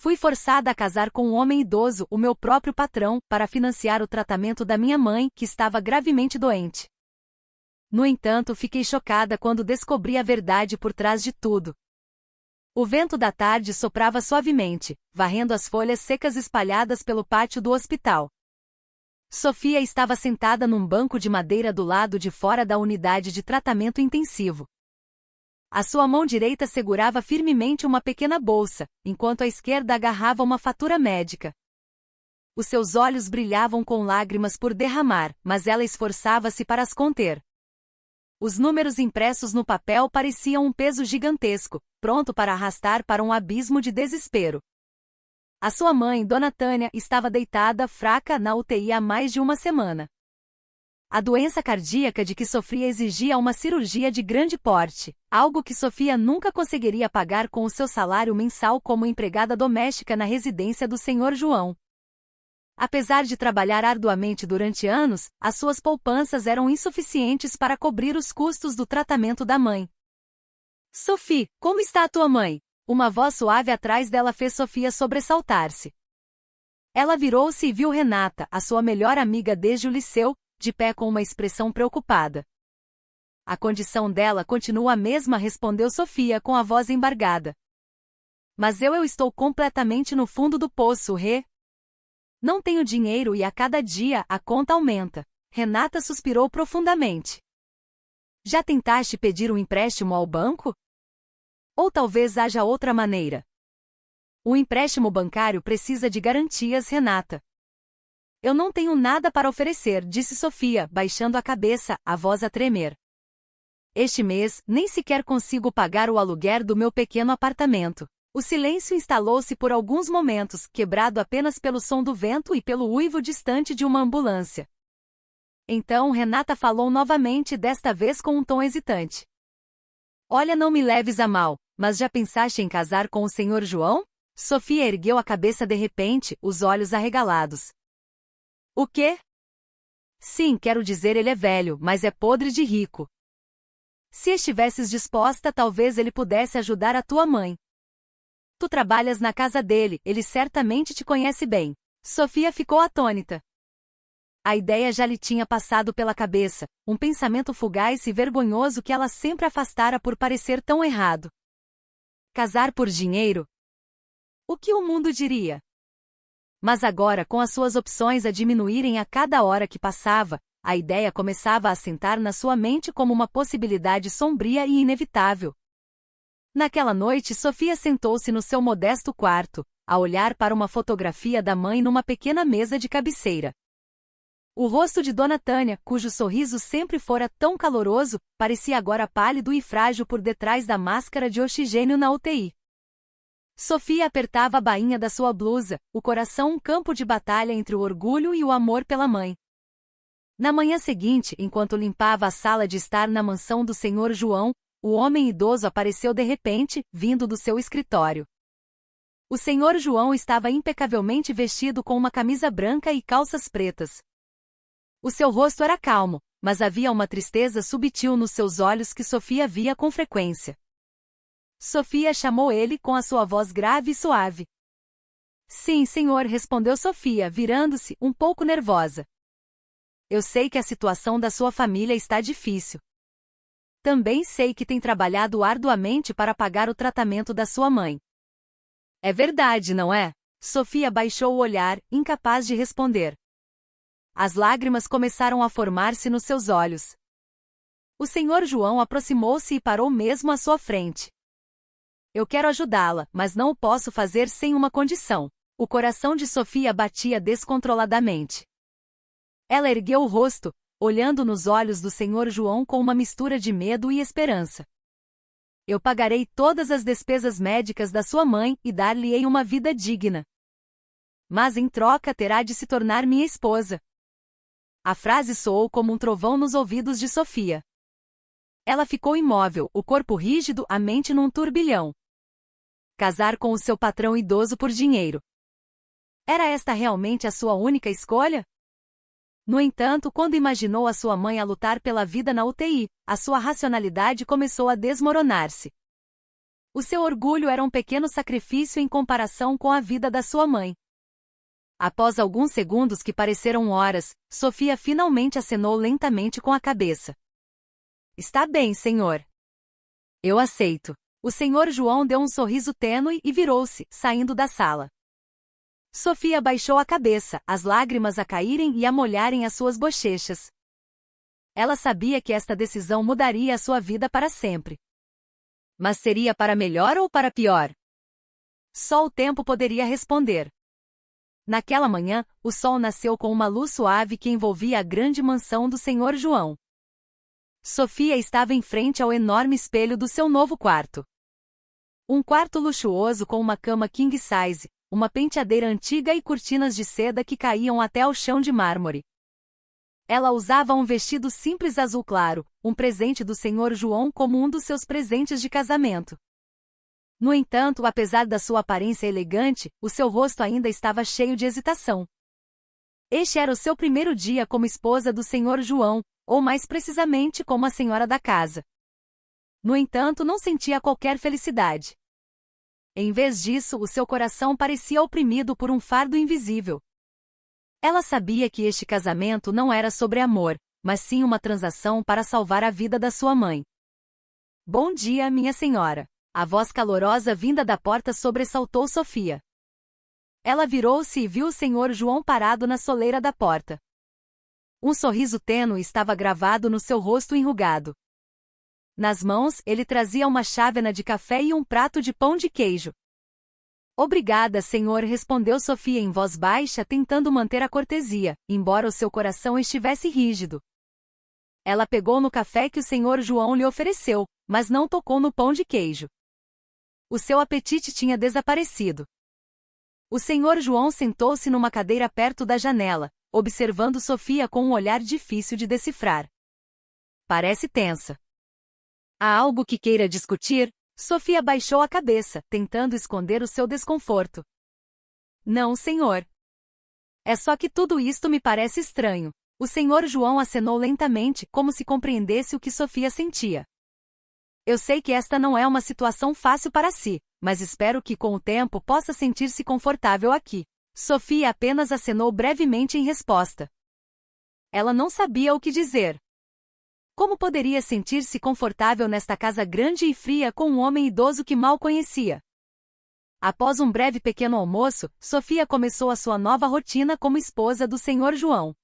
Fui forçada a casar com um homem idoso, o meu próprio patrão, para financiar o tratamento da minha mãe, que estava gravemente doente. No entanto, fiquei chocada quando descobri a verdade por trás de tudo. O vento da tarde soprava suavemente, varrendo as folhas secas espalhadas pelo pátio do hospital. Sofia estava sentada num banco de madeira do lado de fora da unidade de tratamento intensivo. A sua mão direita segurava firmemente uma pequena bolsa, enquanto a esquerda agarrava uma fatura médica. Os seus olhos brilhavam com lágrimas por derramar, mas ela esforçava-se para as conter. Os números impressos no papel pareciam um peso gigantesco, pronto para arrastar para um abismo de desespero. A sua mãe, Dona Tânia, estava deitada, fraca, na UTI há mais de uma semana. A doença cardíaca de que sofria exigia uma cirurgia de grande porte, algo que Sofia nunca conseguiria pagar com o seu salário mensal como empregada doméstica na residência do Sr. João. Apesar de trabalhar arduamente durante anos, as suas poupanças eram insuficientes para cobrir os custos do tratamento da mãe. Sophie, como está a tua mãe? Uma voz suave atrás dela fez Sofia sobressaltar-se. Ela virou-se e viu Renata, a sua melhor amiga desde o liceu, de pé com uma expressão preocupada. A condição dela continua a mesma, respondeu Sofia com a voz embargada. Mas eu estou completamente no fundo do poço, Rê. Não tenho dinheiro e a cada dia a conta aumenta. Renata suspirou profundamente. Já tentaste pedir um empréstimo ao banco? Ou talvez haja outra maneira. O empréstimo bancário precisa de garantias, Renata. Eu não tenho nada para oferecer, disse Sofia, baixando a cabeça, a voz a tremer. Este mês, nem sequer consigo pagar o aluguer do meu pequeno apartamento. O silêncio instalou-se por alguns momentos, quebrado apenas pelo som do vento e pelo uivo distante de uma ambulância. Então Renata falou novamente, desta vez com um tom hesitante. Olha, não me leves a mal, mas já pensaste em casar com o Sr. João? Sofia ergueu a cabeça de repente, os olhos arregalados. O quê? Sim, quero dizer, ele é velho, mas é podre de rico. Se estivesses disposta, talvez ele pudesse ajudar a tua mãe. Tu trabalhas na casa dele, ele certamente te conhece bem. Sofia ficou atônita. A ideia já lhe tinha passado pela cabeça, um pensamento fugaz e vergonhoso que ela sempre afastara por parecer tão errado. Casar por dinheiro? O que o mundo diria? Mas agora, com as suas opções a diminuírem a cada hora que passava, a ideia começava a assentar na sua mente como uma possibilidade sombria e inevitável. Naquela noite, Sofia sentou-se no seu modesto quarto, a olhar para uma fotografia da mãe numa pequena mesa de cabeceira. O rosto de Dona Tânia, cujo sorriso sempre fora tão caloroso, parecia agora pálido e frágil por detrás da máscara de oxigênio na UTI. Sofia apertava a bainha da sua blusa, o coração um campo de batalha entre o orgulho e o amor pela mãe. Na manhã seguinte, enquanto limpava a sala de estar na mansão do Sr. João, o homem idoso apareceu de repente, vindo do seu escritório. O Sr. João estava impecavelmente vestido com uma camisa branca e calças pretas. O seu rosto era calmo, mas havia uma tristeza subtil nos seus olhos que Sofia via com frequência. Sofia chamou ele com a sua voz grave e suave. Sim, senhor, respondeu Sofia, virando-se, um pouco nervosa. Eu sei que a situação da sua família está difícil. Também sei que tem trabalhado arduamente para pagar o tratamento da sua mãe. É verdade, não é? Sofia baixou o olhar, incapaz de responder. As lágrimas começaram a formar-se nos seus olhos. O Sr. João aproximou-se e parou mesmo à sua frente. Eu quero ajudá-la, mas não o posso fazer sem uma condição. O coração de Sofia batia descontroladamente. Ela ergueu o rosto, olhando nos olhos do Sr. João com uma mistura de medo e esperança. Eu pagarei todas as despesas médicas da sua mãe e dar-lhe-ei uma vida digna. Mas em troca terá de se tornar minha esposa. A frase soou como um trovão nos ouvidos de Sofia. Ela ficou imóvel, o corpo rígido, a mente num turbilhão. Casar com o seu patrão idoso por dinheiro. Era esta realmente a sua única escolha? No entanto, quando imaginou a sua mãe a lutar pela vida na UTI, a sua racionalidade começou a desmoronar-se. O seu orgulho era um pequeno sacrifício em comparação com a vida da sua mãe. Após alguns segundos que pareceram horas, Sofia finalmente acenou lentamente com a cabeça. Está bem, senhor. Eu aceito. O senhor João deu um sorriso tênue e virou-se, saindo da sala. Sofia baixou a cabeça, as lágrimas a caírem e a molharem as suas bochechas. Ela sabia que esta decisão mudaria a sua vida para sempre. Mas seria para melhor ou para pior? Só o tempo poderia responder. Naquela manhã, o sol nasceu com uma luz suave que envolvia a grande mansão do senhor João. Sofia estava em frente ao enorme espelho do seu novo quarto. Um quarto luxuoso com uma cama king size, uma penteadeira antiga e cortinas de seda que caíam até ao chão de mármore. Ela usava um vestido simples azul claro, um presente do senhor João como um dos seus presentes de casamento. No entanto, apesar da sua aparência elegante, o seu rosto ainda estava cheio de hesitação. Este era o seu primeiro dia como esposa do senhor João, ou mais precisamente como a senhora da casa. No entanto, não sentia qualquer felicidade. Em vez disso, o seu coração parecia oprimido por um fardo invisível. Ela sabia que este casamento não era sobre amor, mas sim uma transação para salvar a vida da sua mãe. Bom dia, minha senhora. A voz calorosa vinda da porta sobressaltou Sofia. Ela virou-se e viu o senhor João parado na soleira da porta. Um sorriso tênue estava gravado no seu rosto enrugado. Nas mãos, ele trazia uma chávena de café e um prato de pão de queijo. Obrigada, senhor, respondeu Sofia em voz baixa, tentando manter a cortesia, embora o seu coração estivesse rígido. Ela pegou no café que o senhor João lhe ofereceu, mas não tocou no pão de queijo. O seu apetite tinha desaparecido. O senhor João sentou-se numa cadeira perto da janela, observando Sofia com um olhar difícil de decifrar. Parece tensa. Há algo que queira discutir? Sofia baixou a cabeça, tentando esconder o seu desconforto. Não, senhor. É só que tudo isto me parece estranho. O senhor João acenou lentamente, como se compreendesse o que Sofia sentia. Eu sei que esta não é uma situação fácil para si, mas espero que com o tempo possa sentir-se confortável aqui. Sofia apenas acenou brevemente em resposta. Ela não sabia o que dizer. Como poderia sentir-se confortável nesta casa grande e fria com um homem idoso que mal conhecia? Após um breve pequeno almoço, Sofia começou a sua nova rotina como esposa do senhor João.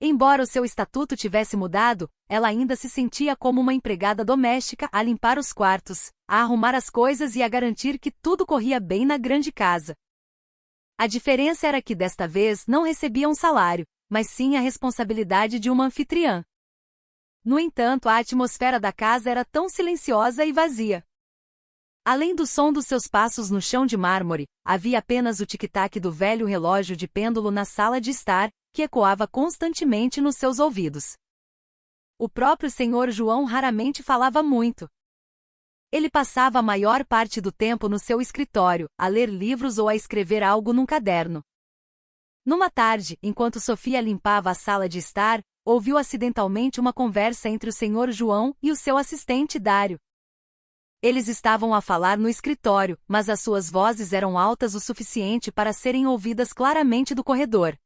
Embora o seu estatuto tivesse mudado, ela ainda se sentia como uma empregada doméstica a limpar os quartos, a arrumar as coisas e a garantir que tudo corria bem na grande casa. A diferença era que desta vez não recebia um salário, mas sim a responsabilidade de uma anfitriã. No entanto, a atmosfera da casa era tão silenciosa e vazia. Além do som dos seus passos no chão de mármore, havia apenas o tic-tac do velho relógio de pêndulo na sala de estar, que ecoava constantemente nos seus ouvidos. O próprio senhor João raramente falava muito. Ele passava a maior parte do tempo no seu escritório, a ler livros ou a escrever algo num caderno. Numa tarde, enquanto Sofia limpava a sala de estar, ouviu acidentalmente uma conversa entre o senhor João e o seu assistente Dário. Eles estavam a falar no escritório, mas as suas vozes eram altas o suficiente para serem ouvidas claramente do corredor.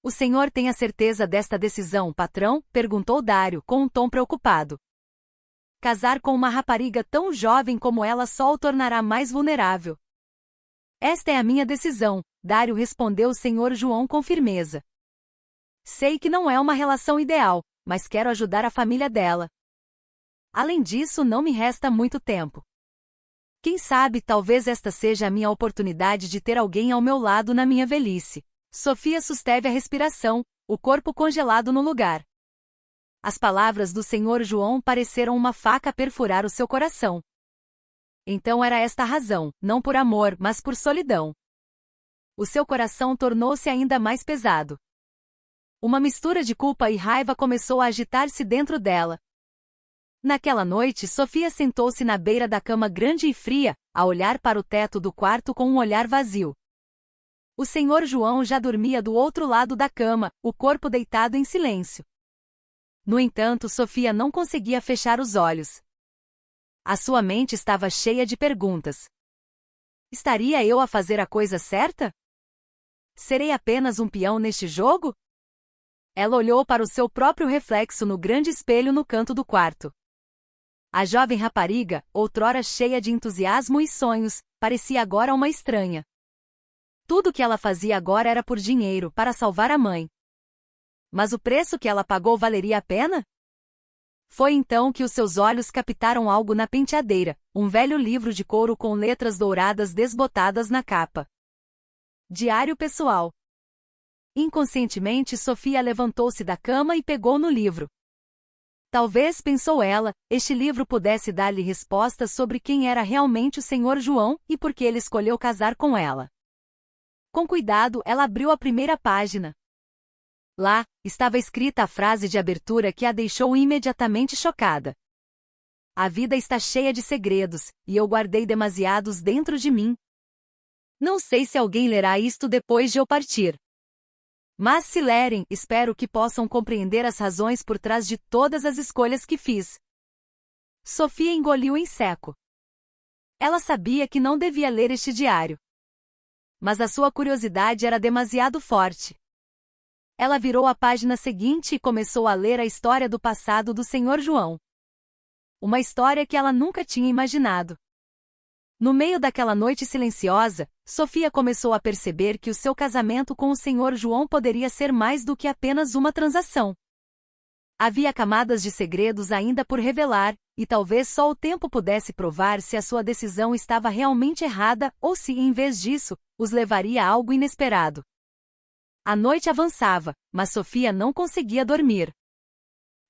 O senhor tem a certeza desta decisão, patrão? Perguntou Dário, com um tom preocupado. Casar com uma rapariga tão jovem como ela só o tornará mais vulnerável. Esta é a minha decisão, Dário respondeu o senhor João com firmeza. Sei que não é uma relação ideal, mas quero ajudar a família dela. Além disso, não me resta muito tempo. Quem sabe, talvez esta seja a minha oportunidade de ter alguém ao meu lado na minha velhice. Sofia susteve a respiração, o corpo congelado no lugar. As palavras do senhor João pareceram uma faca perfurar o seu coração. Então era esta a razão, não por amor, mas por solidão. O seu coração tornou-se ainda mais pesado. Uma mistura de culpa e raiva começou a agitar-se dentro dela. Naquela noite, Sofia sentou-se na beira da cama grande e fria, a olhar para o teto do quarto com um olhar vazio. O senhor João já dormia do outro lado da cama, o corpo deitado em silêncio. No entanto, Sofia não conseguia fechar os olhos. A sua mente estava cheia de perguntas. Estaria eu a fazer a coisa certa? Serei apenas um peão neste jogo? Ela olhou para o seu próprio reflexo no grande espelho no canto do quarto. A jovem rapariga, outrora cheia de entusiasmo e sonhos, parecia agora uma estranha. Tudo o que ela fazia agora era por dinheiro, para salvar a mãe. Mas o preço que ela pagou valeria a pena? Foi então que os seus olhos captaram algo na penteadeira, um velho livro de couro com letras douradas desbotadas na capa. Diário pessoal. Inconscientemente, Sofia levantou-se da cama e pegou no livro. Talvez, pensou ela, este livro pudesse dar-lhe respostas sobre quem era realmente o Senhor João e por que ele escolheu casar com ela. Com cuidado, ela abriu a primeira página. Lá, estava escrita a frase de abertura que a deixou imediatamente chocada. A vida está cheia de segredos, e eu guardei demasiados dentro de mim. Não sei se alguém lerá isto depois de eu partir. Mas se lerem, espero que possam compreender as razões por trás de todas as escolhas que fiz. Sofia engoliu em seco. Ela sabia que não devia ler este diário. Mas a sua curiosidade era demasiado forte. Ela virou a página seguinte e começou a ler a história do passado do Senhor João. Uma história que ela nunca tinha imaginado. No meio daquela noite silenciosa, Sofia começou a perceber que o seu casamento com o Senhor João poderia ser mais do que apenas uma transação. Havia camadas de segredos ainda por revelar, e talvez só o tempo pudesse provar se a sua decisão estava realmente errada ou se, em vez disso, os levaria a algo inesperado. A noite avançava, mas Sofia não conseguia dormir.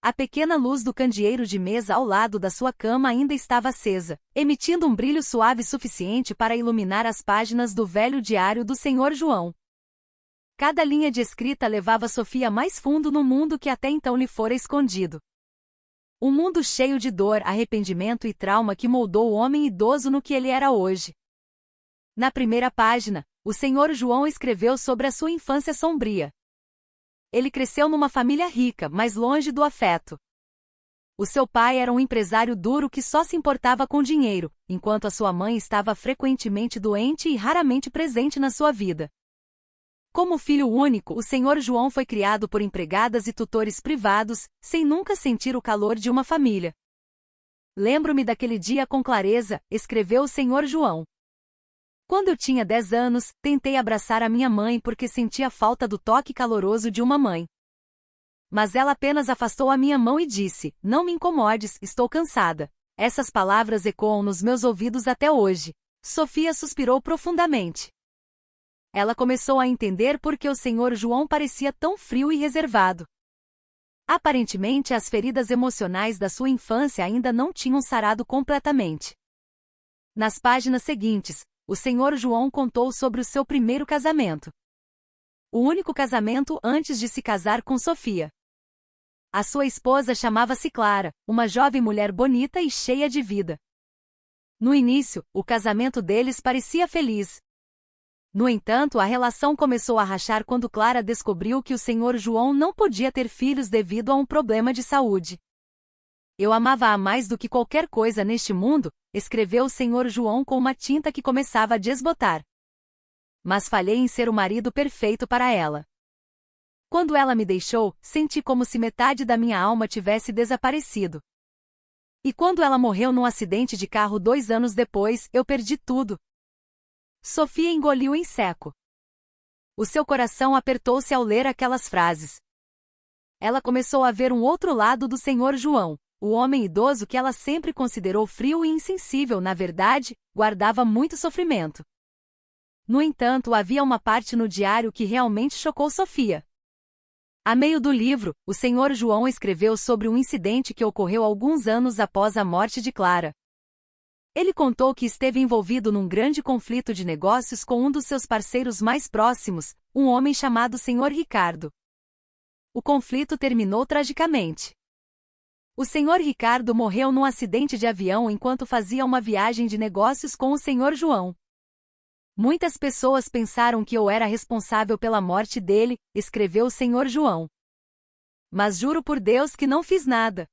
A pequena luz do candeeiro de mesa ao lado da sua cama ainda estava acesa, emitindo um brilho suave suficiente para iluminar as páginas do velho diário do Senhor João. Cada linha de escrita levava Sofia mais fundo no mundo que até então lhe fora escondido. Um mundo cheio de dor, arrependimento e trauma que moldou o homem idoso no que ele era hoje. Na primeira página, o Senhor João escreveu sobre a sua infância sombria. Ele cresceu numa família rica, mas longe do afeto. O seu pai era um empresário duro que só se importava com dinheiro, enquanto a sua mãe estava frequentemente doente e raramente presente na sua vida. Como filho único, o Senhor João foi criado por empregadas e tutores privados, sem nunca sentir o calor de uma família. Lembro-me daquele dia com clareza, escreveu o Senhor João. Quando eu tinha 10 anos, tentei abraçar a minha mãe porque sentia falta do toque caloroso de uma mãe. Mas ela apenas afastou a minha mão e disse: "Não me incomodes, estou cansada." Essas palavras ecoam nos meus ouvidos até hoje. Sofia suspirou profundamente. Ela começou a entender por que o Senhor João parecia tão frio e reservado. Aparentemente, as feridas emocionais da sua infância ainda não tinham sarado completamente. Nas páginas seguintes, o Senhor João contou sobre o seu primeiro casamento. O único casamento antes de se casar com Sofia. A sua esposa chamava-se Clara, uma jovem mulher bonita e cheia de vida. No início, o casamento deles parecia feliz. No entanto, a relação começou a rachar quando Clara descobriu que o Senhor João não podia ter filhos devido a um problema de saúde. "Eu amava-a mais do que qualquer coisa neste mundo", escreveu o Senhor João com uma tinta que começava a desbotar. "Mas falhei em ser o marido perfeito para ela. Quando ela me deixou, senti como se metade da minha alma tivesse desaparecido. E quando ela morreu num acidente de carro 2 anos depois, eu perdi tudo." Sofia engoliu em seco. O seu coração apertou-se ao ler aquelas frases. Ela começou a ver um outro lado do Senhor João. O homem idoso que ela sempre considerou frio e insensível, na verdade, guardava muito sofrimento. No entanto, havia uma parte no diário que realmente chocou Sofia. A meio do livro, o Senhor João escreveu sobre um incidente que ocorreu alguns anos após a morte de Clara. Ele contou que esteve envolvido num grande conflito de negócios com um dos seus parceiros mais próximos, um homem chamado Senhor Ricardo. O conflito terminou tragicamente. O Senhor Ricardo morreu num acidente de avião enquanto fazia uma viagem de negócios com o Senhor João. "Muitas pessoas pensaram que eu era responsável pela morte dele", escreveu o Senhor João. "Mas juro por Deus que não fiz nada.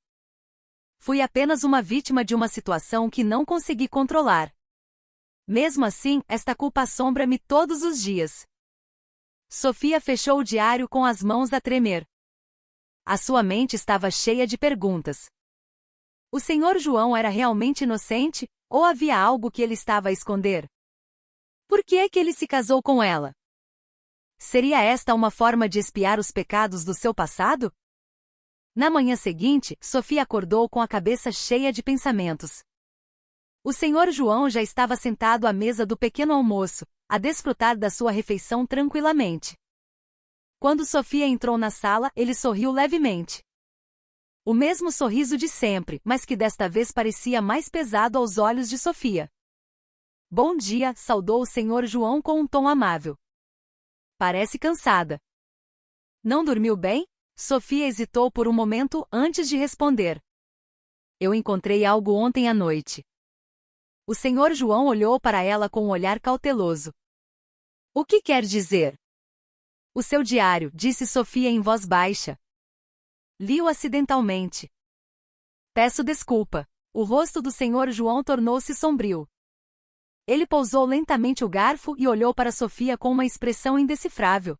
Fui apenas uma vítima de uma situação que não consegui controlar. Mesmo assim, esta culpa assombra-me todos os dias. Sofia fechou o diário com as mãos a tremer. A sua mente estava cheia de perguntas. O Sr. João era realmente inocente, ou havia algo que ele estava a esconder? Por que é que ele se casou com ela? Seria esta uma forma de expiar os pecados do seu passado? Na manhã seguinte, Sofia acordou com a cabeça cheia de pensamentos. O Sr. João já estava sentado à mesa do pequeno almoço, a desfrutar da sua refeição tranquilamente. Quando Sofia entrou na sala, ele sorriu levemente. O mesmo sorriso de sempre, mas que desta vez parecia mais pesado aos olhos de Sofia. Bom dia, saudou o Sr. João com um tom amável. Parece cansada. Não dormiu bem? Sofia hesitou por um momento antes de responder. Eu encontrei algo ontem à noite. O Sr. João olhou para ela com um olhar cauteloso. O que quer dizer? O seu diário, disse Sofia em voz baixa. Li-o acidentalmente. Peço desculpa. O rosto do Sr. João tornou-se sombrio. Ele pousou lentamente o garfo e olhou para Sofia com uma expressão indecifrável.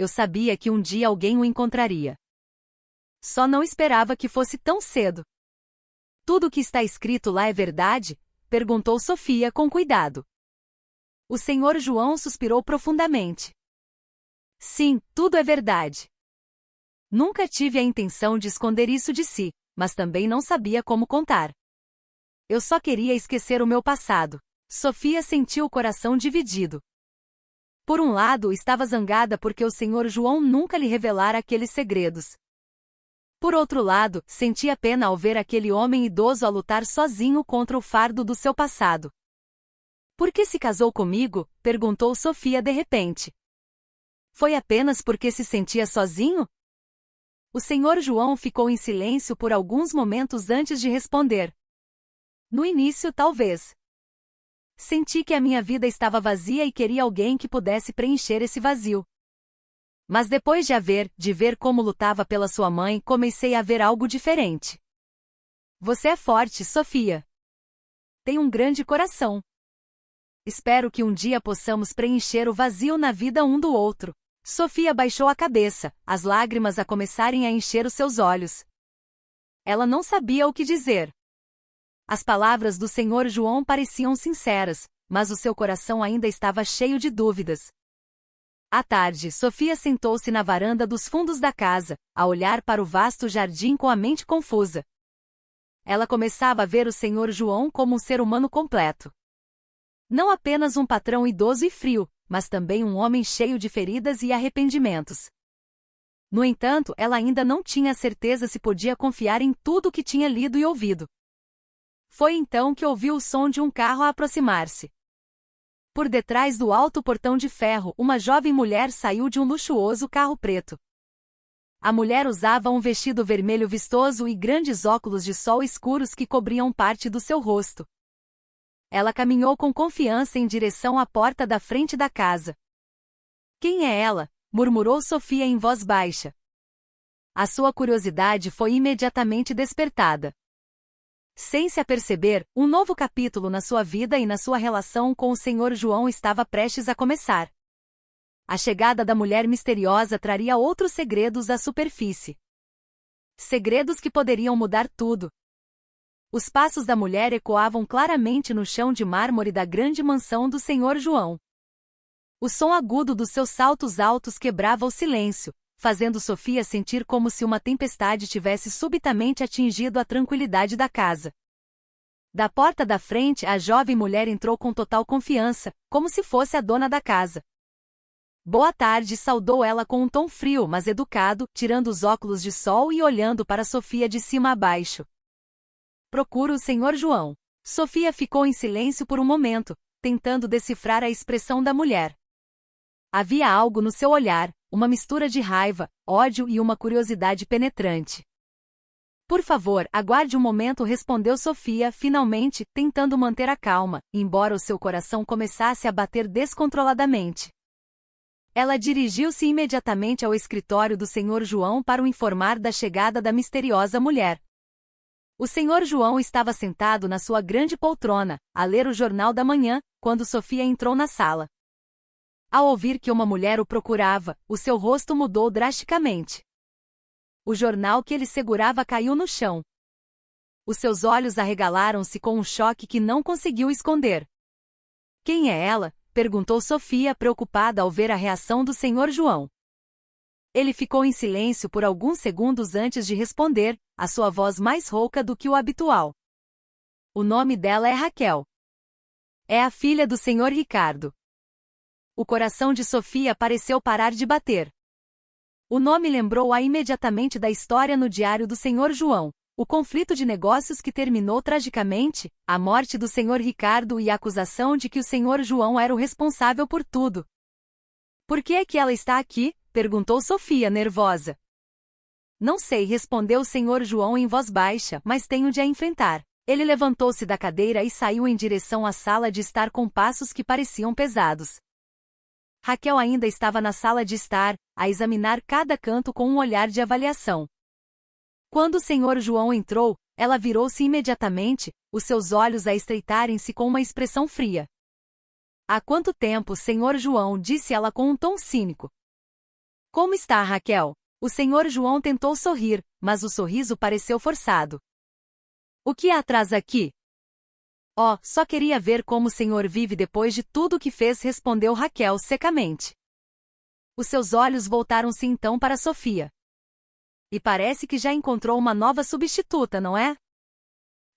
Eu sabia que um dia alguém o encontraria. Só não esperava que fosse tão cedo. Tudo o que está escrito lá é verdade? Perguntou Sofia com cuidado. O Sr. João suspirou profundamente. Sim, tudo é verdade. Nunca tive a intenção de esconder isso de si, mas também não sabia como contar. Eu só queria esquecer o meu passado. Sofia sentiu o coração dividido. Por um lado, estava zangada porque o Sr. João nunca lhe revelara aqueles segredos. Por outro lado, sentia pena ao ver aquele homem idoso a lutar sozinho contra o fardo do seu passado. Por que se casou comigo? Perguntou Sofia de repente. Foi apenas porque se sentia sozinho? O Sr. João ficou em silêncio por alguns momentos antes de responder. No início, talvez. Senti que a minha vida estava vazia e queria alguém que pudesse preencher esse vazio. Mas depois de ver como lutava pela sua mãe, comecei a ver algo diferente. Você é forte, Sofia. Tem um grande coração. Espero que um dia possamos preencher o vazio na vida um do outro. Sofia baixou a cabeça, as lágrimas a começarem a encher os seus olhos. Ela não sabia o que dizer. As palavras do Sr. João pareciam sinceras, mas o seu coração ainda estava cheio de dúvidas. À tarde, Sofia sentou-se na varanda dos fundos da casa, a olhar para o vasto jardim com a mente confusa. Ela começava a ver o Sr. João como um ser humano completo. Não apenas um patrão idoso e frio, mas também um homem cheio de feridas e arrependimentos. No entanto, ela ainda não tinha certeza se podia confiar em tudo o que tinha lido e ouvido. Foi então que ouviu o som de um carro a aproximar-se. Por detrás do alto portão de ferro, uma jovem mulher saiu de um luxuoso carro preto. A mulher usava um vestido vermelho vistoso e grandes óculos de sol escuros que cobriam parte do seu rosto. Ela caminhou com confiança em direção à porta da frente da casa. Quem é ela? Murmurou Sofia em voz baixa. A sua curiosidade foi imediatamente despertada. Sem se aperceber, um novo capítulo na sua vida e na sua relação com o Sr. João estava prestes a começar. A chegada da mulher misteriosa traria outros segredos à superfície. Segredos que poderiam mudar tudo. Os passos da mulher ecoavam claramente no chão de mármore da grande mansão do Sr. João. O som agudo dos seus saltos altos quebrava o silêncio, fazendo Sofia sentir como se uma tempestade tivesse subitamente atingido a tranquilidade da casa. Da porta da frente, a jovem mulher entrou com total confiança, como se fosse a dona da casa. Boa tarde, saudou ela com um tom frio, mas educado, tirando os óculos de sol e olhando para Sofia de cima a baixo. Procuro o Sr. João. Sofia ficou em silêncio por um momento, tentando decifrar a expressão da mulher. Havia algo no seu olhar, uma mistura de raiva, ódio e uma curiosidade penetrante. Por favor, aguarde um momento, respondeu Sofia, finalmente, tentando manter a calma, embora o seu coração começasse a bater descontroladamente. Ela dirigiu-se imediatamente ao escritório do Sr. João para o informar da chegada da misteriosa mulher. O senhor João estava sentado na sua grande poltrona, a ler o jornal da manhã, quando Sofia entrou na sala. Ao ouvir que uma mulher o procurava, o seu rosto mudou drasticamente. O jornal que ele segurava caiu no chão. Os seus olhos arregalaram-se com um choque que não conseguiu esconder. Quem é ela? Perguntou Sofia, preocupada ao ver a reação do senhor João. Ele ficou em silêncio por alguns segundos antes de responder, a sua voz mais rouca do que o habitual. O nome dela é Raquel. É a filha do senhor Ricardo. O coração de Sofia pareceu parar de bater. O nome lembrou-a imediatamente da história no diário do senhor João, o conflito de negócios que terminou tragicamente, a morte do senhor Ricardo e a acusação de que o senhor João era o responsável por tudo. Por que é que ela está aqui? Perguntou Sofia, nervosa. Não sei, respondeu o senhor João em voz baixa, mas tenho de a enfrentar. Ele levantou-se da cadeira e saiu em direção à sala de estar com passos que pareciam pesados. Raquel ainda estava na sala de estar, a examinar cada canto com um olhar de avaliação. Quando o senhor João entrou, ela virou-se imediatamente, os seus olhos a estreitarem-se com uma expressão fria. Há quanto tempo, senhor João? Disse ela com um tom cínico. Como está, Raquel? O senhor João tentou sorrir, mas o sorriso pareceu forçado. O que a traz aqui? Oh, só queria ver como o senhor vive depois de tudo o que fez, respondeu Raquel secamente. Os seus olhos voltaram-se então para Sofia. E parece que já encontrou uma nova substituta, não é?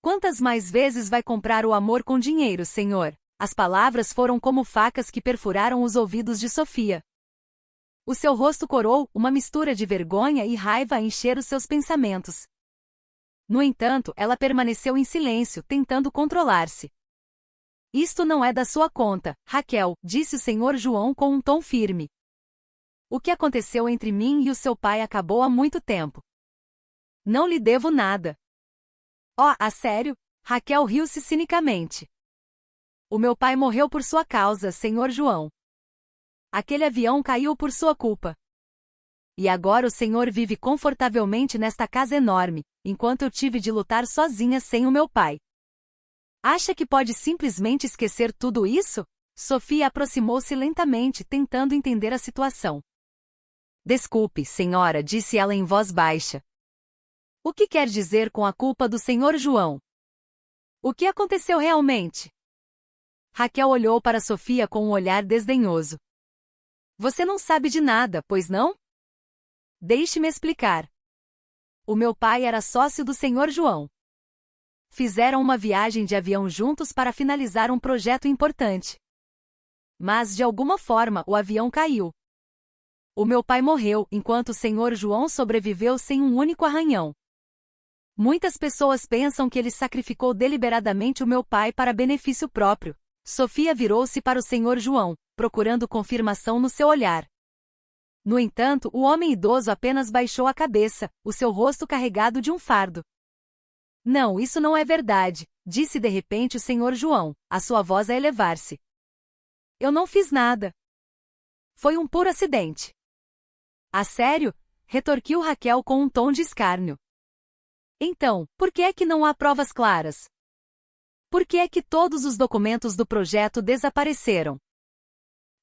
Quantas mais vezes vai comprar o amor com dinheiro, senhor? As palavras foram como facas que perfuraram os ouvidos de Sofia. O seu rosto corou, uma mistura de vergonha e raiva a encher os seus pensamentos. No entanto, ela permaneceu em silêncio, tentando controlar-se. Isto não é da sua conta, Raquel, disse o senhor João com um tom firme. O que aconteceu entre mim e o seu pai acabou há muito tempo. Não lhe devo nada. Oh, a sério? Raquel riu-se cinicamente. O meu pai morreu por sua causa, senhor João. Aquele avião caiu por sua culpa. E agora o senhor vive confortavelmente nesta casa enorme, enquanto eu tive de lutar sozinha sem o meu pai. Acha que pode simplesmente esquecer tudo isso? Sofia aproximou-se lentamente, tentando entender a situação. Desculpe, senhora, disse ela em voz baixa. O que quer dizer com a culpa do senhor João? O que aconteceu realmente? Raquel olhou para Sofia com um olhar desdenhoso. Você não sabe de nada, pois não? Deixe-me explicar. O meu pai era sócio do senhor João. Fizeram uma viagem de avião juntos para finalizar um projeto importante. Mas, de alguma forma, o avião caiu. O meu pai morreu, enquanto o senhor João sobreviveu sem um único arranhão. Muitas pessoas pensam que ele sacrificou deliberadamente o meu pai para benefício próprio. Sofia virou-se para o senhor João, procurando confirmação no seu olhar. No entanto, o homem idoso apenas baixou a cabeça, o seu rosto carregado de um fardo. Não, isso não é verdade, disse de repente o senhor João, a sua voz a elevar-se. Eu não fiz nada. Foi um puro acidente. A sério? Retorquiu Raquel com um tom de escárnio. Então, por que é que não há provas claras? Por que é que todos os documentos do projeto desapareceram?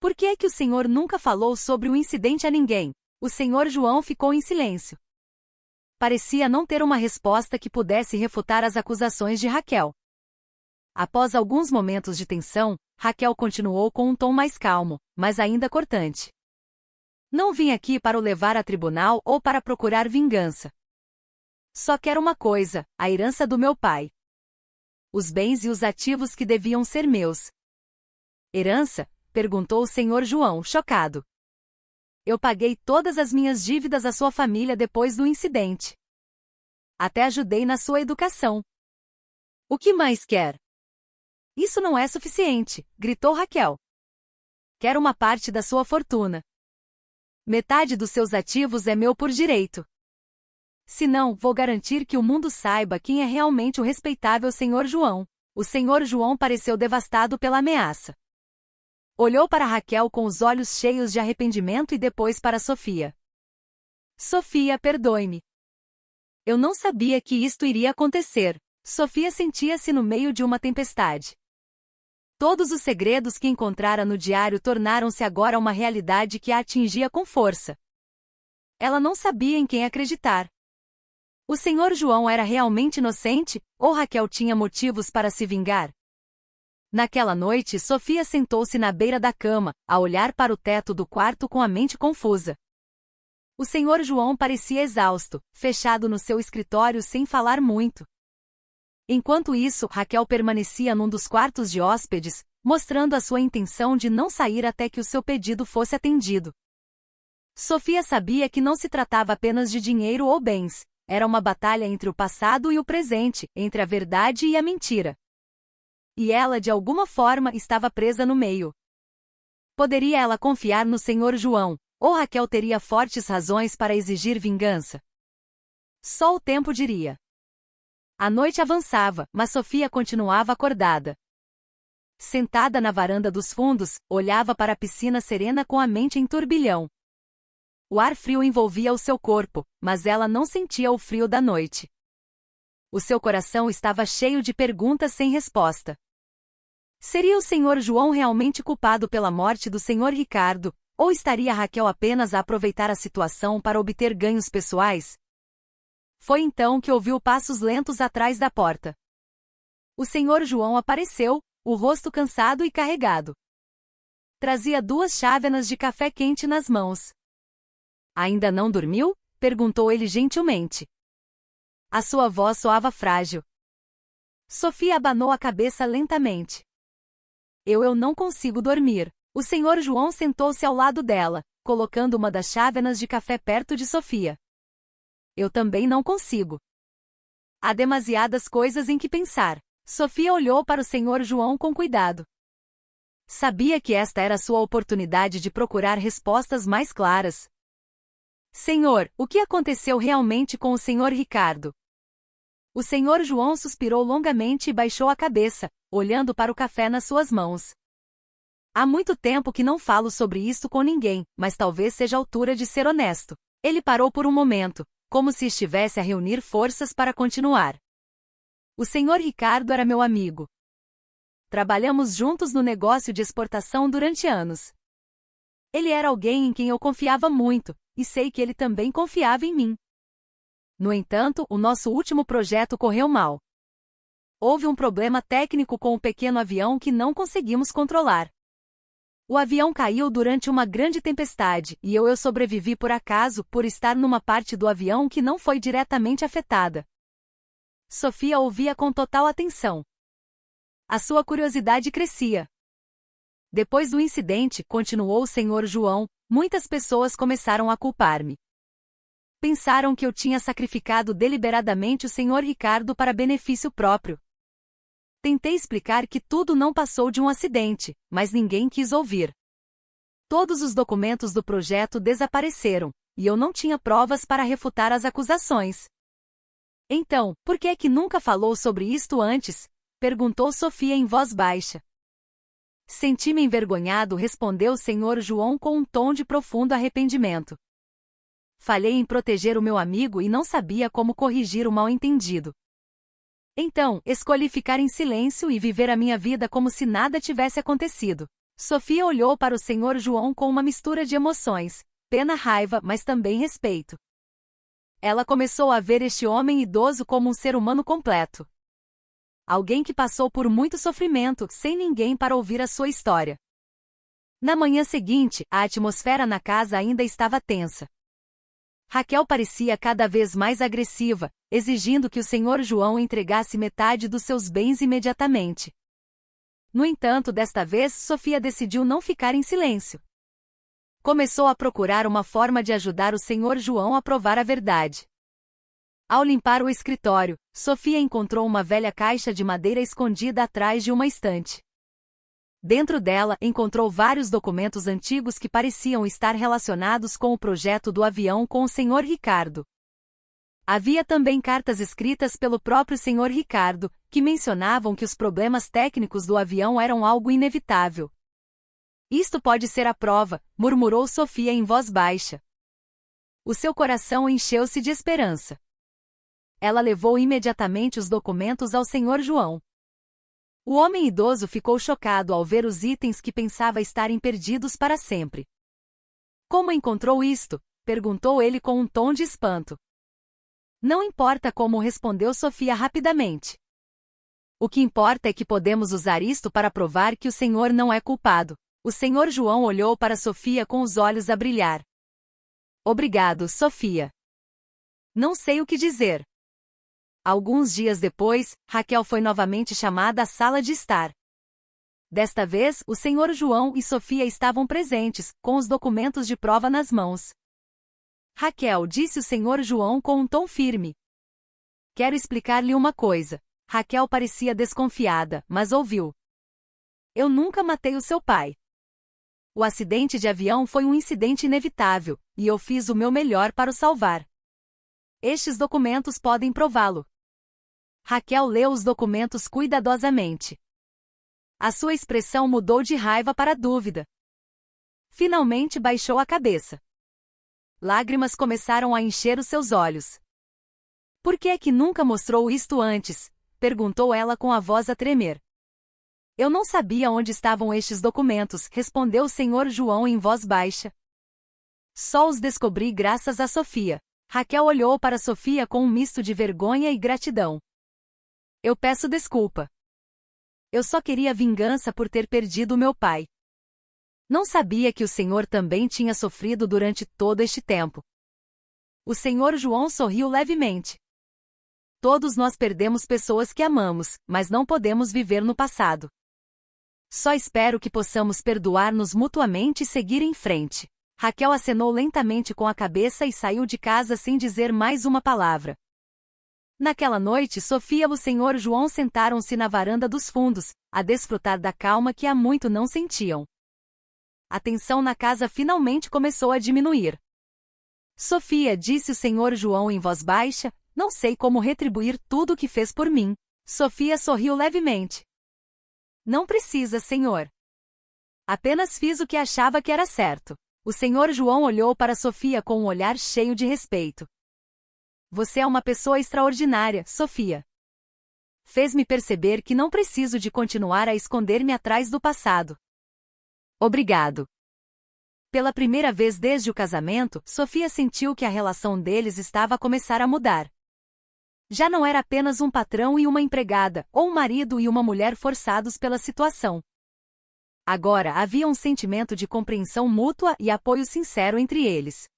Por que é que o senhor nunca falou sobre o incidente a ninguém? O senhor João ficou em silêncio. Parecia não ter uma resposta que pudesse refutar as acusações de Raquel. Após alguns momentos de tensão, Raquel continuou com um tom mais calmo, mas ainda cortante. Não vim aqui para o levar a tribunal ou para procurar vingança. Só quero uma coisa, a herança do meu pai. Os bens e os ativos que deviam ser meus. Herança? Perguntou o senhor João, chocado. Eu paguei todas as minhas dívidas à sua família depois do incidente. Até ajudei na sua educação. O que mais quer? Isso não é suficiente, gritou Raquel. Quero uma parte da sua fortuna. Metade dos seus ativos é meu por direito. Se não, vou garantir que o mundo saiba quem é realmente o respeitável senhor João. O senhor João pareceu devastado pela ameaça. Olhou para Raquel com os olhos cheios de arrependimento e depois para Sofia. Sofia, perdoe-me. Eu não sabia que isto iria acontecer. Sofia sentia-se no meio de uma tempestade. Todos os segredos que encontrara no diário tornaram-se agora uma realidade que a atingia com força. Ela não sabia em quem acreditar. O Sr. João era realmente inocente, ou Raquel tinha motivos para se vingar? Naquela noite, Sofia sentou-se na beira da cama, a olhar para o teto do quarto com a mente confusa. O Sr. João parecia exausto, fechado no seu escritório sem falar muito. Enquanto isso, Raquel permanecia num dos quartos de hóspedes, mostrando a sua intenção de não sair até que o seu pedido fosse atendido. Sofia sabia que não se tratava apenas de dinheiro ou bens, era uma batalha entre o passado e o presente, entre a verdade e a mentira. E ela, de alguma forma, estava presa no meio. Poderia ela confiar no Sr. João, ou Raquel teria fortes razões para exigir vingança? Só o tempo diria. A noite avançava, mas Sofia continuava acordada. Sentada na varanda dos fundos, olhava para a piscina serena com a mente em turbilhão. O ar frio envolvia o seu corpo, mas ela não sentia o frio da noite. O seu coração estava cheio de perguntas sem resposta. Seria o Sr. João realmente culpado pela morte do Sr. Ricardo, ou estaria Raquel apenas a aproveitar a situação para obter ganhos pessoais? Foi então que ouviu passos lentos atrás da porta. O Sr. João apareceu, o rosto cansado e carregado. Trazia 2 chávenas de café quente nas mãos. Ainda não dormiu? Perguntou ele gentilmente. A sua voz soava frágil. Sofia abanou a cabeça lentamente. Eu não consigo dormir. O Sr. João sentou-se ao lado dela, colocando uma das chávenas de café perto de Sofia. Eu também não consigo. Há demasiadas coisas em que pensar. Sofia olhou para o Sr. João com cuidado. Sabia que esta era sua oportunidade de procurar respostas mais claras. Senhor, o que aconteceu realmente com o Sr. Ricardo? O Sr. João suspirou longamente e baixou a cabeça, olhando para o café nas suas mãos. Há muito tempo que não falo sobre isso com ninguém, mas talvez seja a altura de ser honesto. Ele parou por um momento, como se estivesse a reunir forças para continuar. O Sr. Ricardo era meu amigo. Trabalhamos juntos no negócio de exportação durante anos. Ele era alguém em quem eu confiava muito, e sei que ele também confiava em mim. No entanto, o nosso último projeto correu mal. Houve um problema técnico com o pequeno avião que não conseguimos controlar. O avião caiu durante uma grande tempestade, e eu sobrevivi por acaso, por estar numa parte do avião que não foi diretamente afetada. Sofia ouvia com total atenção. A sua curiosidade crescia. Depois do incidente, continuou o Sr. João, muitas pessoas começaram a culpar-me. Pensaram que eu tinha sacrificado deliberadamente o Sr. Ricardo para benefício próprio. Tentei explicar que tudo não passou de um acidente, mas ninguém quis ouvir. Todos os documentos do projeto desapareceram, e eu não tinha provas para refutar as acusações. Então, por que é que nunca falou sobre isto antes? Perguntou Sofia em voz baixa. Senti-me envergonhado, respondeu o Sr. João com um tom de profundo arrependimento. Falhei em proteger o meu amigo e não sabia como corrigir o mal-entendido. Então, escolhi ficar em silêncio e viver a minha vida como se nada tivesse acontecido. Sofia olhou para o Sr. João com uma mistura de emoções, pena, raiva, mas também respeito. Ela começou a ver este homem idoso como um ser humano completo. Alguém que passou por muito sofrimento, sem ninguém para ouvir a sua história. Na manhã seguinte, a atmosfera na casa ainda estava tensa. Raquel parecia cada vez mais agressiva, exigindo que o Sr. João entregasse metade dos seus bens imediatamente. No entanto, desta vez, Sofia decidiu não ficar em silêncio. Começou a procurar uma forma de ajudar o Sr. João a provar a verdade. Ao limpar o escritório, Sofia encontrou uma velha caixa de madeira escondida atrás de uma estante. Dentro dela, encontrou vários documentos antigos que pareciam estar relacionados com o projeto do avião com o Sr. Ricardo. Havia também cartas escritas pelo próprio Sr. Ricardo, que mencionavam que os problemas técnicos do avião eram algo inevitável. Isto pode ser a prova, murmurou Sofia em voz baixa. O seu coração encheu-se de esperança. Ela levou imediatamente os documentos ao senhor João. O homem idoso ficou chocado ao ver os itens que pensava estarem perdidos para sempre. Como encontrou isto? Perguntou ele com um tom de espanto. Não importa como, respondeu Sofia rapidamente. O que importa é que podemos usar isto para provar que o senhor não é culpado. O senhor João olhou para Sofia com os olhos a brilhar. Obrigado, Sofia. Não sei o que dizer. Alguns dias depois, Raquel foi novamente chamada à sala de estar. Desta vez, o senhor João e Sofia estavam presentes, com os documentos de prova nas mãos. Raquel, disse o senhor João com um tom firme. Quero explicar-lhe uma coisa. Raquel parecia desconfiada, mas ouviu. Eu nunca matei o seu pai. O acidente de avião foi um incidente inevitável, e eu fiz o meu melhor para o salvar. Estes documentos podem prová-lo. Raquel leu os documentos cuidadosamente. A sua expressão mudou de raiva para dúvida. Finalmente baixou a cabeça. Lágrimas começaram a encher os seus olhos. Por que é que nunca mostrou isto antes? Perguntou ela com a voz a tremer. Eu não sabia onde estavam estes documentos, respondeu o senhor João em voz baixa. Só os descobri graças a Sofia. Raquel olhou para Sofia com um misto de vergonha e gratidão. Eu peço desculpa. Eu só queria vingança por ter perdido meu pai. Não sabia que o senhor também tinha sofrido durante todo este tempo. O senhor João sorriu levemente. Todos nós perdemos pessoas que amamos, mas não podemos viver no passado. Só espero que possamos perdoar-nos mutuamente e seguir em frente. Raquel acenou lentamente com a cabeça e saiu de casa sem dizer mais uma palavra. Naquela noite, Sofia e o senhor João sentaram-se na varanda dos fundos, a desfrutar da calma que há muito não sentiam. A tensão na casa finalmente começou a diminuir. Sofia, disse o senhor João em voz baixa, não sei como retribuir tudo o que fez por mim. Sofia sorriu levemente. Não precisa, senhor. Apenas fiz o que achava que era certo. O senhor João olhou para Sofia com um olhar cheio de respeito. Você é uma pessoa extraordinária, Sofia. Fez-me perceber que não preciso de continuar a esconder-me atrás do passado. Obrigado. Pela primeira vez desde o casamento, Sofia sentiu que a relação deles estava a começar a mudar. Já não era apenas um patrão e uma empregada, ou um marido e uma mulher forçados pela situação. Agora havia um sentimento de compreensão mútua e apoio sincero entre eles.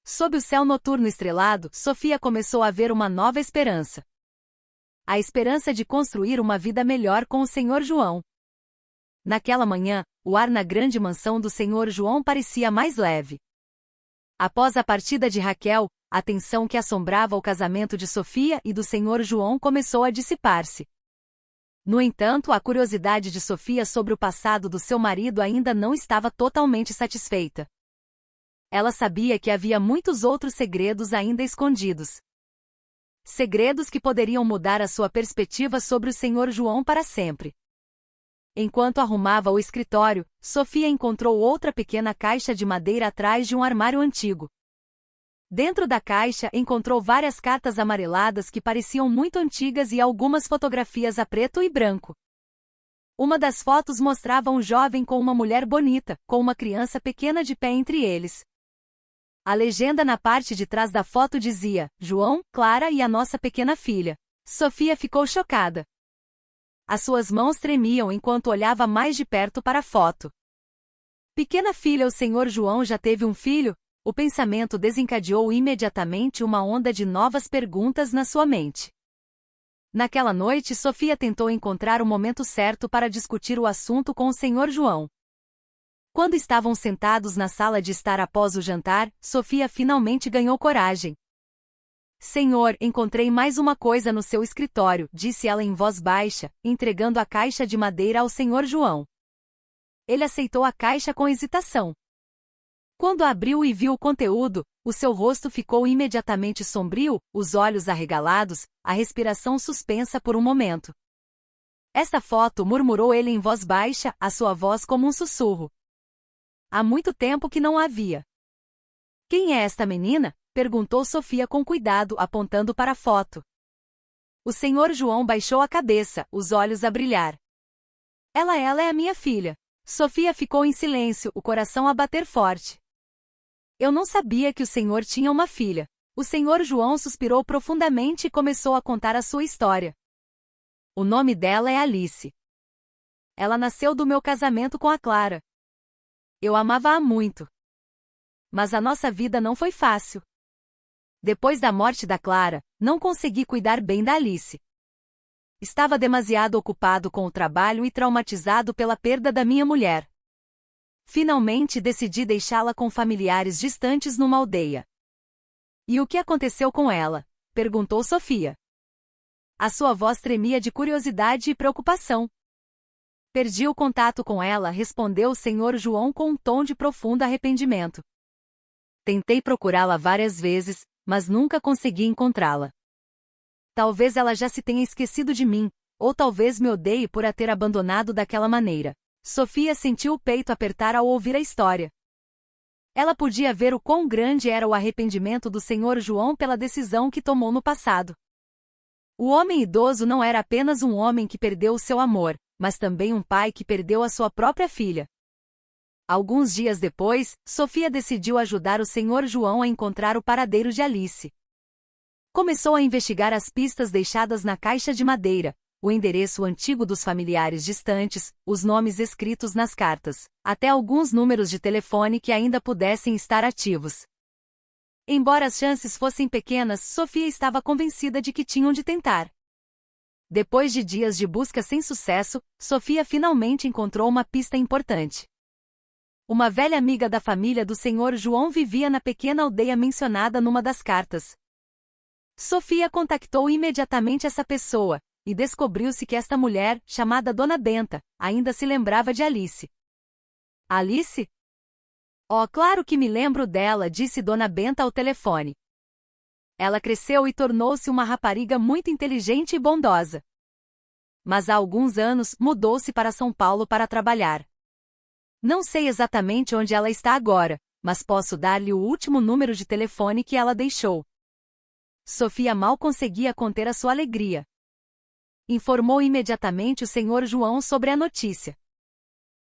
Sob o céu noturno estrelado, Sofia começou a ver uma nova esperança. A esperança de construir uma vida melhor com o senhor João. Naquela manhã, o ar na grande mansão do senhor João parecia mais leve. Após a partida de Raquel, a tensão que assombrava o casamento de Sofia e do senhor João começou a dissipar-se. No entanto, a curiosidade de Sofia sobre o passado do seu marido ainda não estava totalmente satisfeita. Ela sabia que havia muitos outros segredos ainda escondidos. Segredos que poderiam mudar a sua perspectiva sobre o senhor João para sempre. Enquanto arrumava o escritório, Sofia encontrou outra pequena caixa de madeira atrás de um armário antigo. Dentro da caixa, encontrou várias cartas amareladas que pareciam muito antigas e algumas fotografias a preto e branco. Uma das fotos mostrava um jovem com uma mulher bonita, com uma criança pequena de pé entre eles. A legenda na parte de trás da foto dizia, João, Clara e a nossa pequena filha. Sofia ficou chocada. As suas mãos tremiam enquanto olhava mais de perto para a foto. Pequena filha, o senhor João já teve um filho? O pensamento desencadeou imediatamente uma onda de novas perguntas na sua mente. Naquela noite, Sofia tentou encontrar o momento certo para discutir o assunto com o senhor João. Quando estavam sentados na sala de estar após o jantar, Sofia finalmente ganhou coragem. Senhor, encontrei mais uma coisa no seu escritório, disse ela em voz baixa, entregando a caixa de madeira ao senhor João. Ele aceitou a caixa com hesitação. Quando abriu e viu o conteúdo, o seu rosto ficou imediatamente sombrio, os olhos arregalados, a respiração suspensa por um momento. Essa foto, murmurou ele em voz baixa, a sua voz como um sussurro. Há muito tempo que não a havia. Quem é esta menina? perguntou Sofia com cuidado, apontando para a foto. O senhor João baixou a cabeça, os olhos a brilhar. Ela é a minha filha. Sofia ficou em silêncio, o coração a bater forte. Eu não sabia que o senhor tinha uma filha. O senhor João suspirou profundamente e começou a contar a sua história. O nome dela é Alice. Ela nasceu do meu casamento com a Clara. Eu amava-a muito. Mas a nossa vida não foi fácil. Depois da morte da Clara, não consegui cuidar bem da Alice. Estava demasiado ocupado com o trabalho e traumatizado pela perda da minha mulher. Finalmente decidi deixá-la com familiares distantes numa aldeia. E o que aconteceu com ela? Perguntou Sofia. A sua voz tremia de curiosidade e preocupação. Perdi o contato com ela, respondeu o senhor João com um tom de profundo arrependimento. Tentei procurá-la várias vezes, mas nunca consegui encontrá-la. Talvez ela já se tenha esquecido de mim, ou talvez me odeie por a ter abandonado daquela maneira. Sofia sentiu o peito apertar ao ouvir a história. Ela podia ver o quão grande era o arrependimento do senhor João pela decisão que tomou no passado. O homem idoso não era apenas um homem que perdeu o seu amor, mas também um pai que perdeu a sua própria filha. Alguns dias depois, Sofia decidiu ajudar o senhor João a encontrar o paradeiro de Alice. Começou a investigar as pistas deixadas na caixa de madeira, o endereço antigo dos familiares distantes, os nomes escritos nas cartas, até alguns números de telefone que ainda pudessem estar ativos. Embora as chances fossem pequenas, Sofia estava convencida de que tinham de tentar. Depois de dias de busca sem sucesso, Sofia finalmente encontrou uma pista importante. Uma velha amiga da família do senhor João vivia na pequena aldeia mencionada numa das cartas. Sofia contactou imediatamente essa pessoa, e descobriu-se que esta mulher, chamada Dona Benta, ainda se lembrava de Alice. Alice? Oh, claro que me lembro dela, disse Dona Benta ao telefone. Ela cresceu e tornou-se uma rapariga muito inteligente e bondosa. Mas há alguns anos mudou-se para São Paulo para trabalhar. Não sei exatamente onde ela está agora, mas posso dar-lhe o último número de telefone que ela deixou. Sofia mal conseguia conter a sua alegria. Informou imediatamente o senhor João sobre a notícia.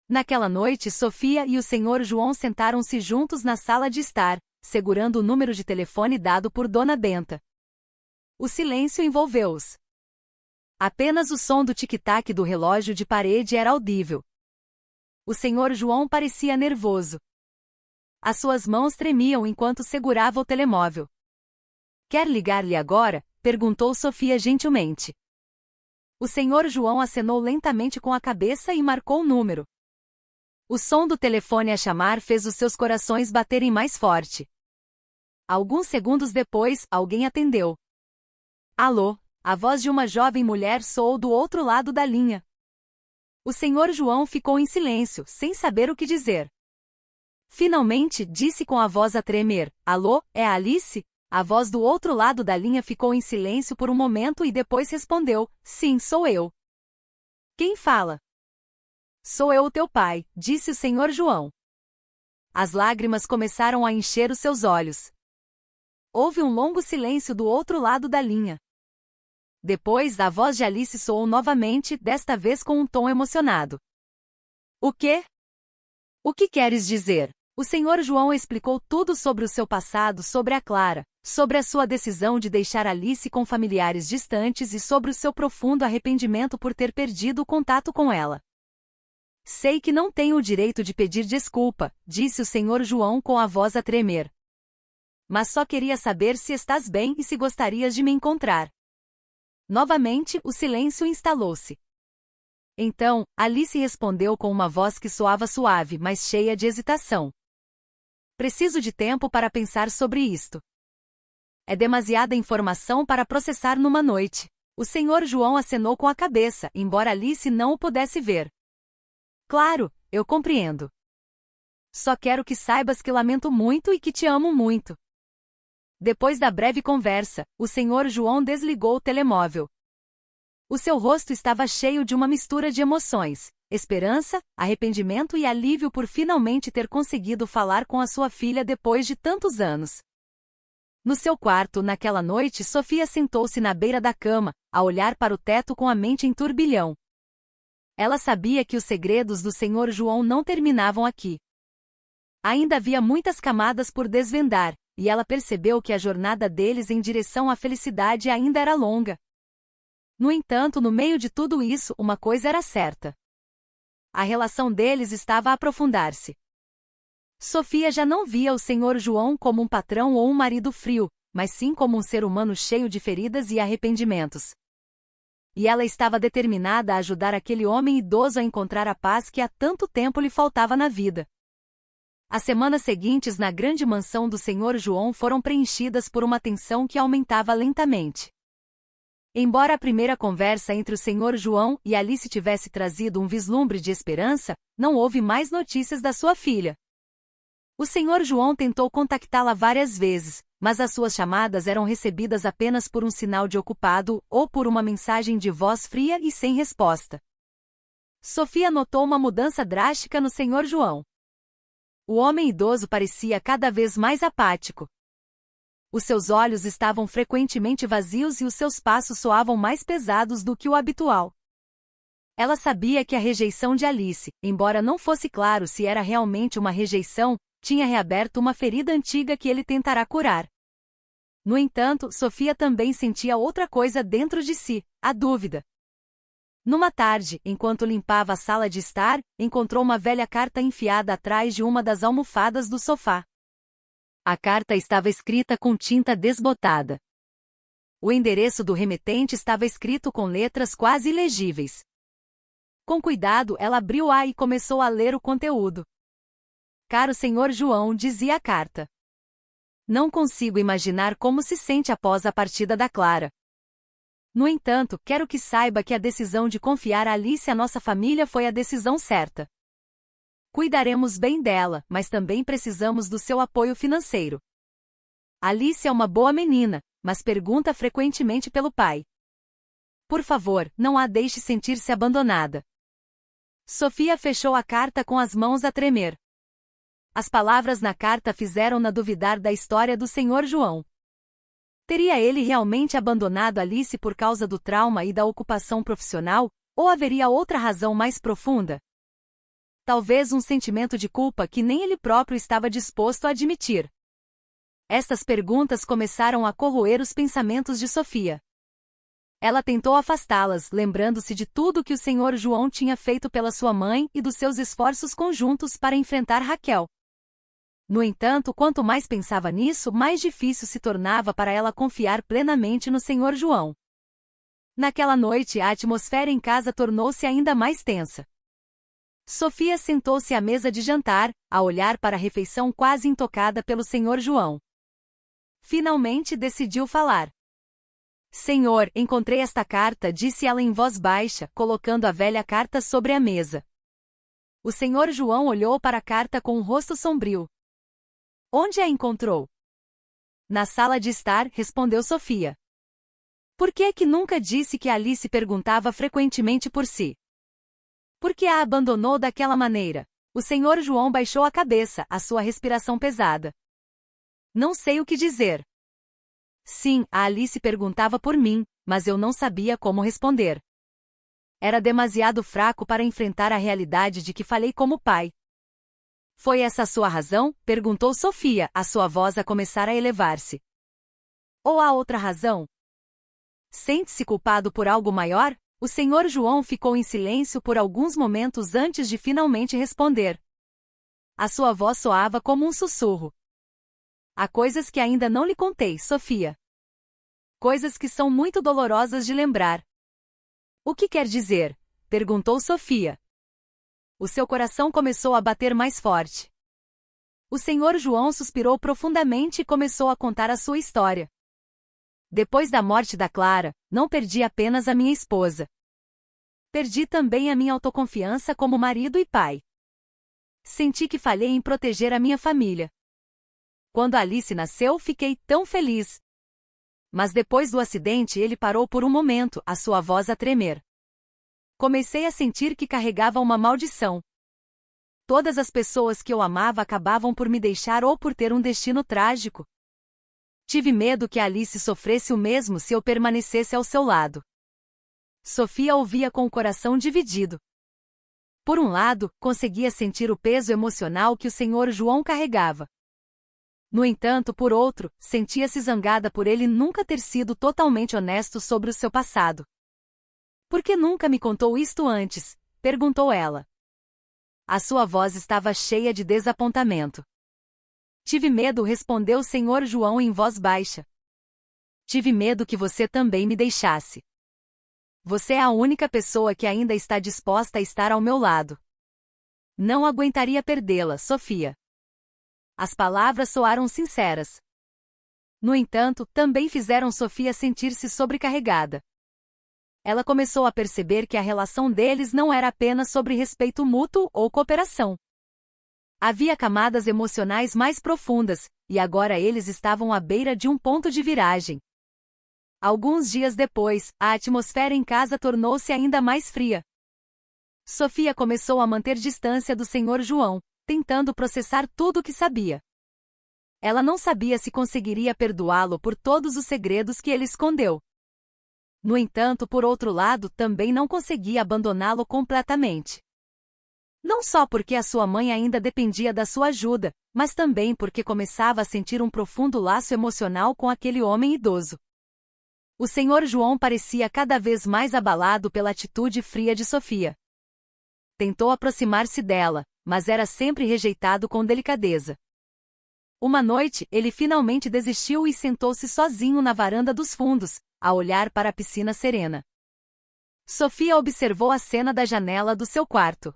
Naquela noite, Sofia e o senhor João sentaram-se juntos na sala de estar, segurando o número de telefone dado por Dona Benta. O silêncio envolveu-os. Apenas o som do tic-tac do relógio de parede era audível. O senhor João parecia nervoso. As suas mãos tremiam enquanto segurava o telemóvel. Quer ligar-lhe agora? Perguntou Sofia gentilmente. O senhor João acenou lentamente com a cabeça e marcou o número. O som do telefone a chamar fez os seus corações baterem mais forte. Alguns segundos depois, alguém atendeu. Alô, a voz de uma jovem mulher soou do outro lado da linha. O senhor João ficou em silêncio, sem saber o que dizer. Finalmente, disse com a voz a tremer, alô, é a Alice? A voz do outro lado da linha ficou em silêncio por um momento e depois respondeu, sim, sou eu. Quem fala? Sou eu, o teu pai, disse o senhor João. As lágrimas começaram a encher os seus olhos. Houve um longo silêncio do outro lado da linha. Depois, a voz de Alice soou novamente, desta vez com um tom emocionado. O quê? O que queres dizer? O senhor João explicou tudo sobre o seu passado, sobre a Clara, sobre a sua decisão de deixar Alice com familiares distantes e sobre o seu profundo arrependimento por ter perdido o contato com ela. Sei que não tenho o direito de pedir desculpa, disse o senhor João com a voz a tremer. Mas só queria saber se estás bem e se gostarias de me encontrar. Novamente, o silêncio instalou-se. Então, Alice respondeu com uma voz que soava suave, mas cheia de hesitação. Preciso de tempo para pensar sobre isto. É demasiada informação para processar numa noite. O senhor João acenou com a cabeça, embora Alice não o pudesse ver. Claro, eu compreendo. Só quero que saibas que lamento muito e que te amo muito. Depois da breve conversa, o senhor João desligou o telemóvel. O seu rosto estava cheio de uma mistura de emoções, esperança, arrependimento e alívio por finalmente ter conseguido falar com a sua filha depois de tantos anos. No seu quarto, naquela noite, Sofia sentou-se na beira da cama, a olhar para o teto com a mente em turbilhão. Ela sabia que os segredos do Senhor João não terminavam aqui. Ainda havia muitas camadas por desvendar, e ela percebeu que a jornada deles em direção à felicidade ainda era longa. No entanto, no meio de tudo isso, uma coisa era certa. A relação deles estava a aprofundar-se. Sofia já não via o Senhor João como um patrão ou um marido frio, mas sim como um ser humano cheio de feridas e arrependimentos. E ela estava determinada a ajudar aquele homem idoso a encontrar a paz que há tanto tempo lhe faltava na vida. As semanas seguintes na grande mansão do Senhor João foram preenchidas por uma tensão que aumentava lentamente. Embora a primeira conversa entre o Senhor João e Alice tivesse trazido um vislumbre de esperança, não houve mais notícias da sua filha. O Senhor João tentou contactá-la várias vezes, mas as suas chamadas eram recebidas apenas por um sinal de ocupado ou por uma mensagem de voz fria e sem resposta. Sofia notou uma mudança drástica no Senhor João. O homem idoso parecia cada vez mais apático. Os seus olhos estavam frequentemente vazios e os seus passos soavam mais pesados do que o habitual. Ela sabia que a rejeição de Alice, embora não fosse claro se era realmente uma rejeição, tinha reaberto uma ferida antiga que ele tentará curar. No entanto, Sofia também sentia outra coisa dentro de si, a dúvida. Numa tarde, enquanto limpava a sala de estar, encontrou uma velha carta enfiada atrás de uma das almofadas do sofá. A carta estava escrita com tinta desbotada. O endereço do remetente estava escrito com letras quase ilegíveis. Com cuidado, ela abriu-a e começou a ler o conteúdo. Caro Senhor João, dizia a carta. Não consigo imaginar como se sente após a partida da Clara. No entanto, quero que saiba que a decisão de confiar a Alice à nossa família foi a decisão certa. Cuidaremos bem dela, mas também precisamos do seu apoio financeiro. Alice é uma boa menina, mas pergunta frequentemente pelo pai. Por favor, não a deixe sentir-se abandonada. Sofia fechou a carta com as mãos a tremer. As palavras na carta fizeram-na duvidar da história do Senhor João. Teria ele realmente abandonado Alice por causa do trauma e da ocupação profissional, ou haveria outra razão mais profunda? Talvez um sentimento de culpa que nem ele próprio estava disposto a admitir. Estas perguntas começaram a corroer os pensamentos de Sofia. Ela tentou afastá-las, lembrando-se de tudo que o Senhor João tinha feito pela sua mãe e dos seus esforços conjuntos para enfrentar Raquel. No entanto, quanto mais pensava nisso, mais difícil se tornava para ela confiar plenamente no Senhor João. Naquela noite, a atmosfera em casa tornou-se ainda mais tensa. Sofia sentou-se à mesa de jantar, a olhar para a refeição quase intocada pelo Senhor João. Finalmente decidiu falar. Senhor, encontrei esta carta, disse ela em voz baixa, colocando a velha carta sobre a mesa. O Senhor João olhou para a carta com um rosto sombrio. Onde a encontrou? Na sala de estar, respondeu Sofia. Por que é que nunca disse que Alice perguntava frequentemente por si? Por que a abandonou daquela maneira? O Senhor João baixou a cabeça, a sua respiração pesada. Não sei o que dizer. Sim, a Alice perguntava por mim, mas eu não sabia como responder. Era demasiado fraco para enfrentar a realidade de que falei como pai. Foi essa a sua razão? Perguntou Sofia, a sua voz a começar a elevar-se. Ou há outra razão? Sente-se culpado por algo maior? O Senhor João ficou em silêncio por alguns momentos antes de finalmente responder. A sua voz soava como um sussurro. Há coisas que ainda não lhe contei, Sofia. Coisas que são muito dolorosas de lembrar. O que quer dizer? Perguntou Sofia. O seu coração começou a bater mais forte. O Senhor João suspirou profundamente e começou a contar a sua história. Depois da morte da Clara, não perdi apenas a minha esposa. Perdi também a minha autoconfiança como marido e pai. Senti que falhei em proteger a minha família. Quando Alice nasceu, fiquei tão feliz. Mas depois do acidente ele parou por um momento, a sua voz a tremer. Comecei a sentir que carregava uma maldição. Todas as pessoas que eu amava acabavam por me deixar ou por ter um destino trágico. Tive medo que Alice sofresse o mesmo se eu permanecesse ao seu lado. Sofia ouvia com o coração dividido. Por um lado, conseguia sentir o peso emocional que o Sr. João carregava. No entanto, por outro, sentia-se zangada por ele nunca ter sido totalmente honesto sobre o seu passado. Por que nunca me contou isto antes? Perguntou ela. A sua voz estava cheia de desapontamento. Tive medo, respondeu o Sr. João em voz baixa. Tive medo que você também me deixasse. Você é a única pessoa que ainda está disposta a estar ao meu lado. Não aguentaria perdê-la, Sofia. As palavras soaram sinceras. No entanto, também fizeram Sofia sentir-se sobrecarregada. Ela começou a perceber que a relação deles não era apenas sobre respeito mútuo ou cooperação. Havia camadas emocionais mais profundas, e agora eles estavam à beira de um ponto de viragem. Alguns dias depois, a atmosfera em casa tornou-se ainda mais fria. Sofia começou a manter distância do Sr. João, tentando processar tudo o que sabia. Ela não sabia se conseguiria perdoá-lo por todos os segredos que ele escondeu. No entanto, por outro lado, também não conseguia abandoná-lo completamente. Não só porque a sua mãe ainda dependia da sua ajuda, mas também porque começava a sentir um profundo laço emocional com aquele homem idoso. O Sr. João parecia cada vez mais abalado pela atitude fria de Sofia. Tentou aproximar-se dela, mas era sempre rejeitado com delicadeza. Uma noite, ele finalmente desistiu e sentou-se sozinho na varanda dos fundos, a olhar para a piscina serena. Sofia observou a cena da janela do seu quarto.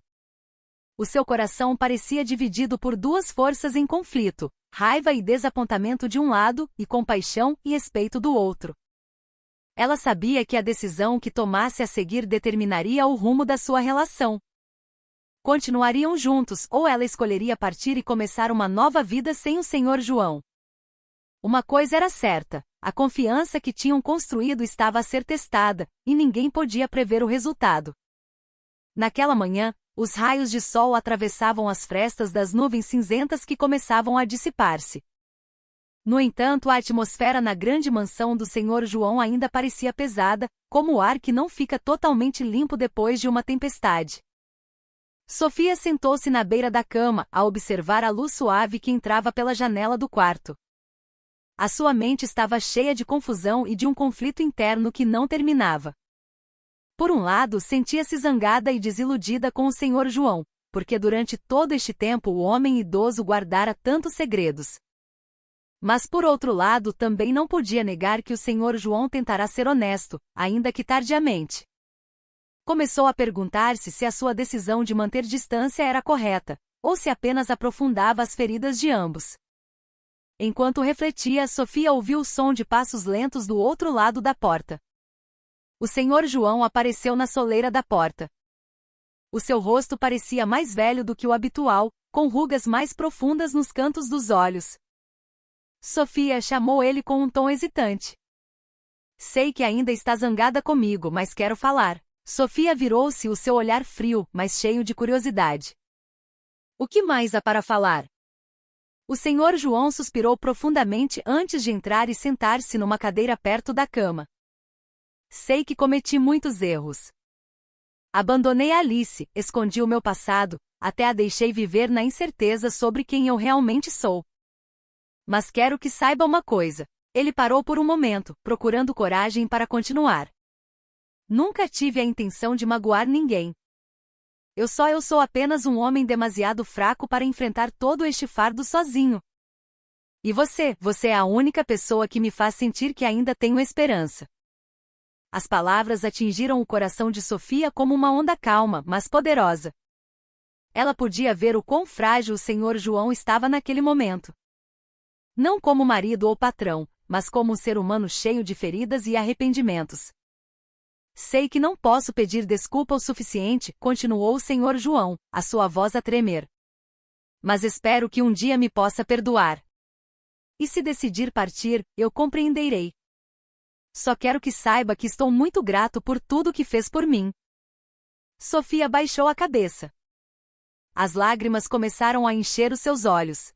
O seu coração parecia dividido por duas forças em conflito, raiva e desapontamento de um lado, e compaixão e respeito do outro. Ela sabia que a decisão que tomasse a seguir determinaria o rumo da sua relação. Continuariam juntos ou ela escolheria partir e começar uma nova vida sem o Sr. João. Uma coisa era certa, a confiança que tinham construído estava a ser testada, e ninguém podia prever o resultado. Naquela manhã, os raios de sol atravessavam as frestas das nuvens cinzentas que começavam a dissipar-se. No entanto, a atmosfera na grande mansão do Sr. João ainda parecia pesada, como o ar que não fica totalmente limpo depois de uma tempestade. Sofia sentou-se na beira da cama, a observar a luz suave que entrava pela janela do quarto. A sua mente estava cheia de confusão e de um conflito interno que não terminava. Por um lado, sentia-se zangada e desiludida com o Sr. João, porque durante todo este tempo o homem idoso guardara tantos segredos. Mas por outro lado também não podia negar que o Sr. João tentará ser honesto, ainda que tardiamente. Começou a perguntar-se se a sua decisão de manter distância era correta, ou se apenas aprofundava as feridas de ambos. Enquanto refletia, Sofia ouviu o som de passos lentos do outro lado da porta. O Sr. João apareceu na soleira da porta. O seu rosto parecia mais velho do que o habitual, com rugas mais profundas nos cantos dos olhos. Sofia chamou ele com um tom hesitante. Sei que ainda está zangada comigo, mas quero falar. Sofia virou-se, o seu olhar frio, mas cheio de curiosidade. O que mais há para falar? O Sr. João suspirou profundamente antes de entrar e sentar-se numa cadeira perto da cama. Sei que cometi muitos erros. Abandonei Alice, escondi o meu passado, até a deixei viver na incerteza sobre quem eu realmente sou. Mas quero que saiba uma coisa. Ele parou por um momento, procurando coragem para continuar. Nunca tive a intenção de magoar ninguém. Eu sou apenas um homem demasiado fraco para enfrentar todo este fardo sozinho. E você é a única pessoa que me faz sentir que ainda tenho esperança. As palavras atingiram o coração de Sofia como uma onda calma, mas poderosa. Ela podia ver o quão frágil o Sr. João estava naquele momento. Não como marido ou patrão, mas como um ser humano cheio de feridas e arrependimentos. Sei que não posso pedir desculpa o suficiente, continuou o Sr. João, a sua voz a tremer. Mas espero que um dia me possa perdoar. E se decidir partir, eu compreenderei. Só quero que saiba que estou muito grato por tudo que fez por mim. Sofia baixou a cabeça. As lágrimas começaram a encher os seus olhos.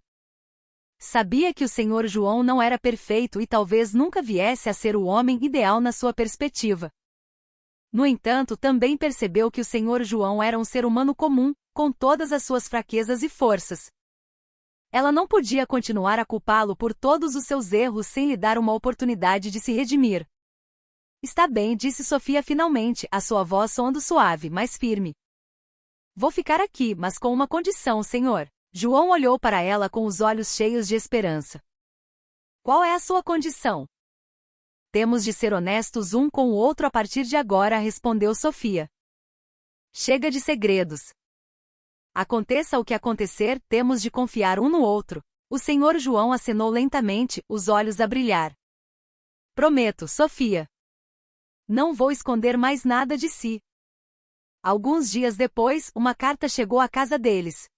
Sabia que o Senhor João não era perfeito e talvez nunca viesse a ser o homem ideal na sua perspectiva. No entanto, também percebeu que o Senhor João era um ser humano comum, com todas as suas fraquezas e forças. Ela não podia continuar a culpá-lo por todos os seus erros sem lhe dar uma oportunidade de se redimir. Está bem, disse Sofia finalmente, a sua voz soando suave, mas firme. Vou ficar aqui, mas com uma condição, Senhor. João olhou para ela com os olhos cheios de esperança. Qual é a sua condição? Temos de ser honestos um com o outro a partir de agora, respondeu Sofia. Chega de segredos. Aconteça o que acontecer, temos de confiar um no outro. O Senhor João acenou lentamente, os olhos a brilhar. Prometo, Sofia. Não vou esconder mais nada de si. Alguns dias depois, uma carta chegou à casa deles.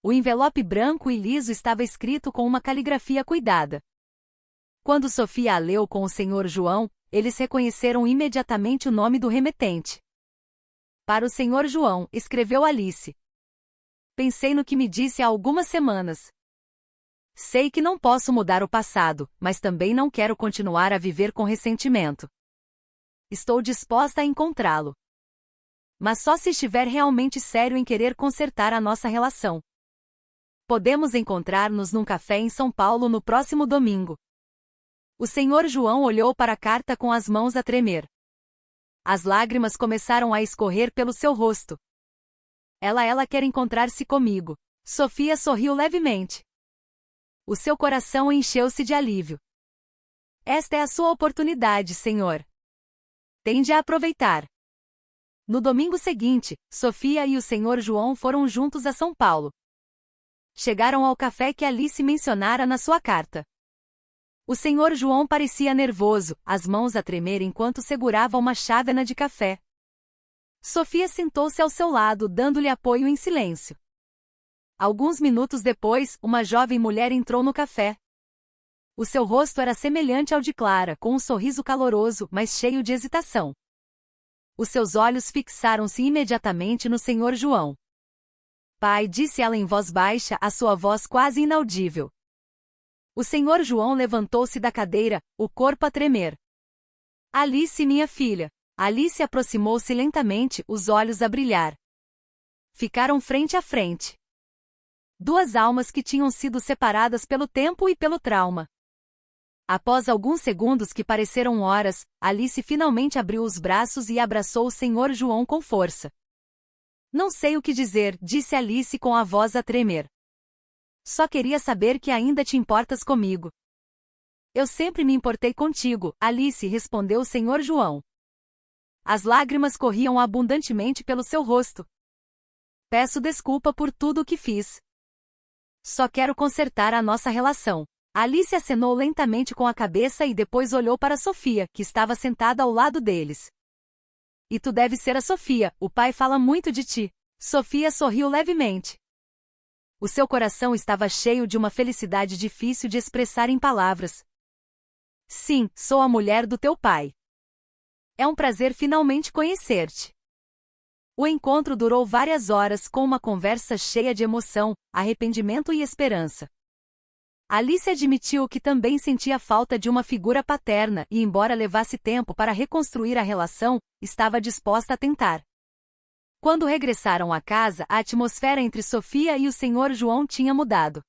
O envelope branco e liso estava escrito com uma caligrafia cuidada. Quando Sofia a leu com o Senhor João, eles reconheceram imediatamente o nome do remetente. Para o Senhor João, escreveu Alice. Pensei no que me disse há algumas semanas. Sei que não posso mudar o passado, mas também não quero continuar a viver com ressentimento. Estou disposta a encontrá-lo. Mas só se estiver realmente sério em querer consertar a nossa relação. Podemos encontrar-nos num café em São Paulo no próximo domingo. O Senhor João olhou para a carta com as mãos a tremer. As lágrimas começaram a escorrer pelo seu rosto. Ela quer encontrar-se comigo. Sofia sorriu levemente. O seu coração encheu-se de alívio. Esta é a sua oportunidade, Senhor. Tende a aproveitar. No domingo seguinte, Sofia e o Senhor João foram juntos a São Paulo. Chegaram ao café que Alice mencionara na sua carta. O Senhor João parecia nervoso, as mãos a tremer enquanto segurava uma chávena de café. Sofia sentou-se ao seu lado, dando-lhe apoio em silêncio. Alguns minutos depois, uma jovem mulher entrou no café. O seu rosto era semelhante ao de Clara, com um sorriso caloroso, mas cheio de hesitação. Os seus olhos fixaram-se imediatamente no Senhor João. Pai, disse ela em voz baixa, a sua voz quase inaudível. O Senhor João levantou-se da cadeira, o corpo a tremer. Alice, minha filha. Alice aproximou-se lentamente, os olhos a brilhar. Ficaram frente a frente. Duas almas que tinham sido separadas pelo tempo e pelo trauma. Após alguns segundos que pareceram horas, Alice finalmente abriu os braços e abraçou o Senhor João com força. Não sei o que dizer, disse Alice com a voz a tremer. Só queria saber que ainda te importas comigo. Eu sempre me importei contigo, Alice, respondeu o Senhor João. As lágrimas corriam abundantemente pelo seu rosto. Peço desculpa por tudo o que fiz. Só quero consertar a nossa relação. Alice acenou lentamente com a cabeça e depois olhou para Sofia, que estava sentada ao lado deles. E tu deves ser a Sofia, o pai fala muito de ti. Sofia sorriu levemente. O seu coração estava cheio de uma felicidade difícil de expressar em palavras. Sim, sou a mulher do teu pai. É um prazer finalmente conhecer-te. O encontro durou várias horas com uma conversa cheia de emoção, arrependimento e esperança. Alice admitiu que também sentia falta de uma figura paterna e, embora levasse tempo para reconstruir a relação, estava disposta a tentar. Quando regressaram à casa, a atmosfera entre Sofia e o Senhor João tinha mudado.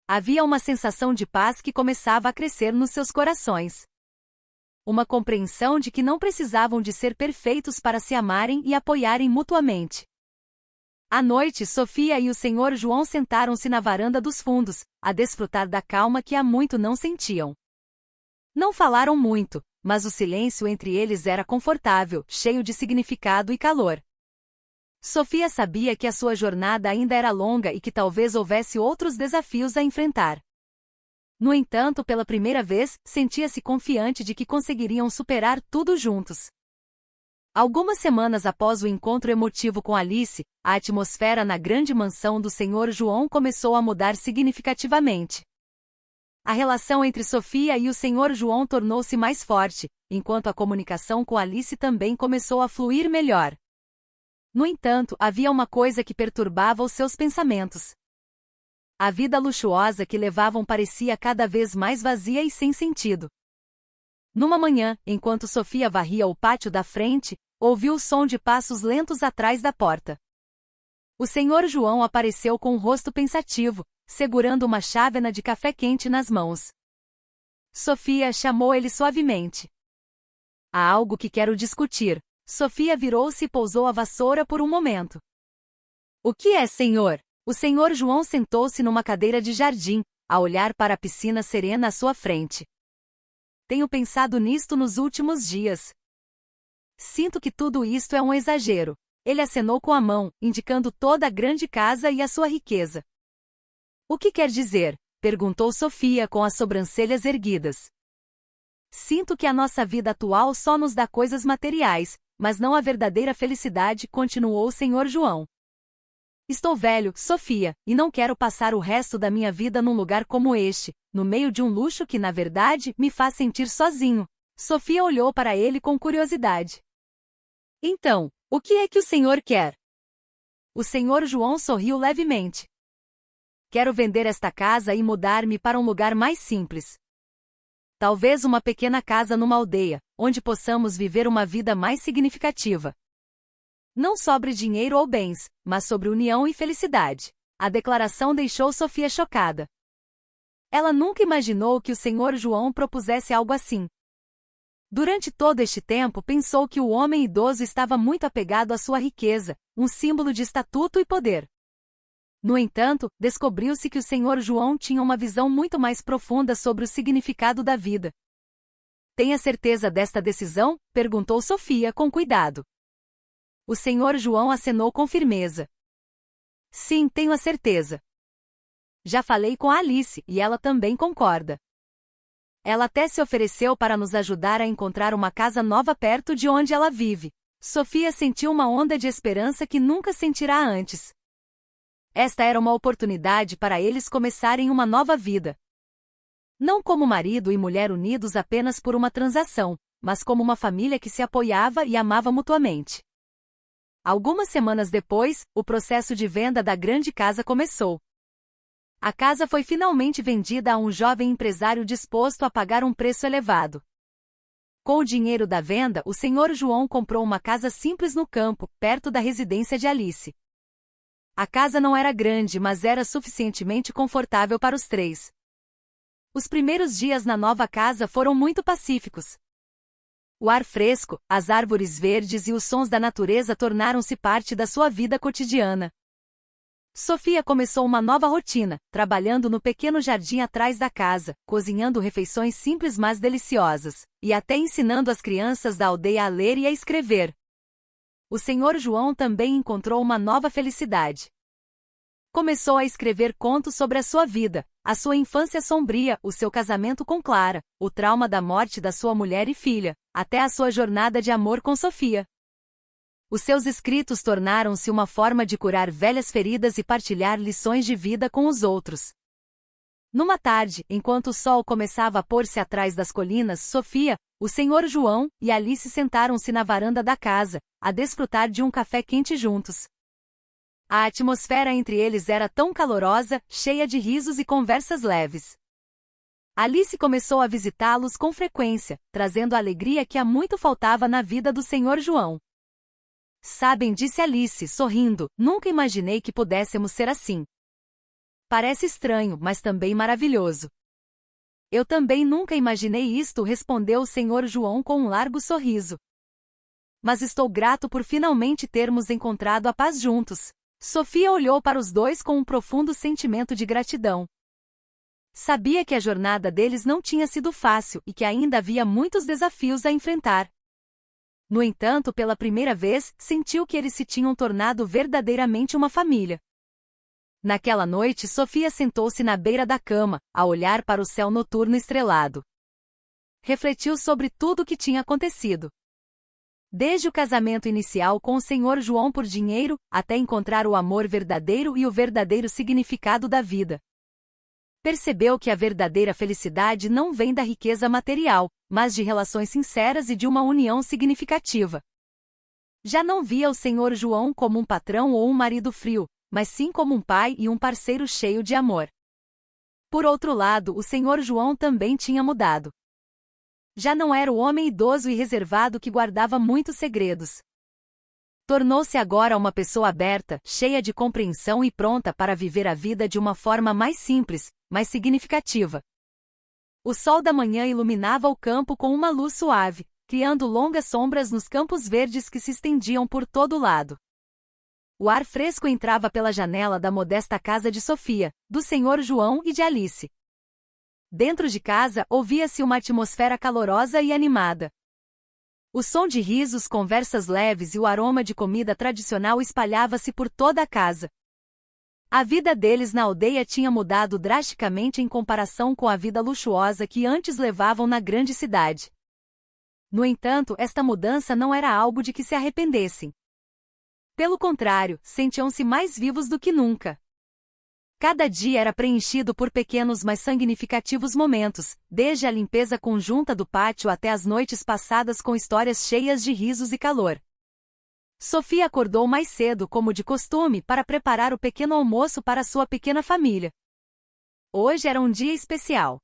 Havia uma sensação de paz que começava a crescer nos seus corações. Uma compreensão de que não precisavam de ser perfeitos para se amarem e apoiarem mutuamente. À noite, Sofia e o Senhor João sentaram-se na varanda dos fundos, a desfrutar da calma que há muito não sentiam. Não falaram muito, mas o silêncio entre eles era confortável, cheio de significado e calor. Sofia sabia que a sua jornada ainda era longa e que talvez houvesse outros desafios a enfrentar. No entanto, pela primeira vez, sentia-se confiante de que conseguiriam superar tudo juntos. Algumas semanas após o encontro emotivo com Alice, a atmosfera na grande mansão do Senhor João começou a mudar significativamente. A relação entre Sofia e o Senhor João tornou-se mais forte, enquanto a comunicação com Alice também começou a fluir melhor. No entanto, havia uma coisa que perturbava os seus pensamentos. A vida luxuosa que levavam parecia cada vez mais vazia e sem sentido. Numa manhã, enquanto Sofia varria o pátio da frente, ouviu o som de passos lentos atrás da porta. O senhor João apareceu com um rosto pensativo, segurando uma chávena de café quente nas mãos. Sofia chamou ele suavemente. Há algo que quero discutir. Sofia virou-se e pousou a vassoura por um momento. O que é, senhor? O senhor João sentou-se numa cadeira de jardim, a olhar para a piscina serena à sua frente. Tenho pensado nisto nos últimos dias. Sinto que tudo isto é um exagero. Ele acenou com a mão, indicando toda a grande casa e a sua riqueza. O que quer dizer? Perguntou Sofia com as sobrancelhas erguidas. Sinto que a nossa vida atual só nos dá coisas materiais, mas não a verdadeira felicidade, continuou o senhor João. Estou velho, Sofia, e não quero passar o resto da minha vida num lugar como este, no meio de um luxo que, na verdade, me faz sentir sozinho. Sofia olhou para ele com curiosidade. Então, o que é que o senhor quer? O senhor João sorriu levemente. Quero vender esta casa e mudar-me para um lugar mais simples. Talvez uma pequena casa numa aldeia, onde possamos viver uma vida mais significativa. Não sobre dinheiro ou bens, mas sobre união e felicidade. A declaração deixou Sofia chocada. Ela nunca imaginou que o senhor João propusesse algo assim. Durante todo este tempo pensou que o homem idoso estava muito apegado à sua riqueza, um símbolo de estatuto e poder. No entanto, descobriu-se que o senhor João tinha uma visão muito mais profunda sobre o significado da vida. Tenha certeza desta decisão? Perguntou Sofia com cuidado. O senhor João acenou com firmeza. Sim, tenho a certeza. Já falei com a Alice, e ela também concorda. Ela até se ofereceu para nos ajudar a encontrar uma casa nova perto de onde ela vive. Sofia sentiu uma onda de esperança que nunca sentirá antes. Esta era uma oportunidade para eles começarem uma nova vida. Não como marido e mulher unidos apenas por uma transação, mas como uma família que se apoiava e amava mutuamente. Algumas semanas depois, o processo de venda da grande casa começou. A casa foi finalmente vendida a um jovem empresário disposto a pagar um preço elevado. Com o dinheiro da venda, o senhor João comprou uma casa simples no campo, perto da residência de Alice. A casa não era grande, mas era suficientemente confortável para os três. Os primeiros dias na nova casa foram muito pacíficos. O ar fresco, as árvores verdes e os sons da natureza tornaram-se parte da sua vida cotidiana. Sofia começou uma nova rotina, trabalhando no pequeno jardim atrás da casa, cozinhando refeições simples mas deliciosas, e até ensinando as crianças da aldeia a ler e a escrever. O senhor João também encontrou uma nova felicidade. Começou a escrever contos sobre a sua vida, a sua infância sombria, o seu casamento com Clara, o trauma da morte da sua mulher e filha, até a sua jornada de amor com Sofia. Os seus escritos tornaram-se uma forma de curar velhas feridas e partilhar lições de vida com os outros. Numa tarde, enquanto o sol começava a pôr-se atrás das colinas, Sofia, o senhor João e Alice sentaram-se na varanda da casa, a desfrutar de um café quente juntos. A atmosfera entre eles era tão calorosa, cheia de risos e conversas leves. Alice começou a visitá-los com frequência, trazendo a alegria que há muito faltava na vida do senhor João. Sabem, disse Alice, sorrindo, nunca imaginei que pudéssemos ser assim. Parece estranho, mas também maravilhoso. Eu também nunca imaginei isto, respondeu o senhor João com um largo sorriso. Mas estou grato por finalmente termos encontrado a paz juntos. Sofia olhou para os dois com um profundo sentimento de gratidão. Sabia que a jornada deles não tinha sido fácil e que ainda havia muitos desafios a enfrentar. No entanto, pela primeira vez, sentiu que eles se tinham tornado verdadeiramente uma família. Naquela noite, Sofia sentou-se na beira da cama, a olhar para o céu noturno estrelado. Refletiu sobre tudo o que tinha acontecido. Desde o casamento inicial com o senhor João por dinheiro, até encontrar o amor verdadeiro e o verdadeiro significado da vida. Percebeu que a verdadeira felicidade não vem da riqueza material, mas de relações sinceras e de uma união significativa. Já não via o senhor João como um patrão ou um marido frio, mas sim como um pai e um parceiro cheio de amor. Por outro lado, o Sr. João também tinha mudado. Já não era o homem idoso e reservado que guardava muitos segredos. Tornou-se agora uma pessoa aberta, cheia de compreensão e pronta para viver a vida de uma forma mais simples, mais significativa. O sol da manhã iluminava o campo com uma luz suave, criando longas sombras nos campos verdes que se estendiam por todo lado. O ar fresco entrava pela janela da modesta casa de Sofia, do Sr. João e de Alice. Dentro de casa, ouvia-se uma atmosfera calorosa e animada. O som de risos, conversas leves e o aroma de comida tradicional espalhava-se por toda a casa. A vida deles na aldeia tinha mudado drasticamente em comparação com a vida luxuosa que antes levavam na grande cidade. No entanto, esta mudança não era algo de que se arrependessem. Pelo contrário, sentiam-se mais vivos do que nunca. Cada dia era preenchido por pequenos mas significativos momentos, desde a limpeza conjunta do pátio até as noites passadas com histórias cheias de risos e calor. Sofia acordou mais cedo, como de costume, para preparar o pequeno almoço para sua pequena família. Hoje era um dia especial.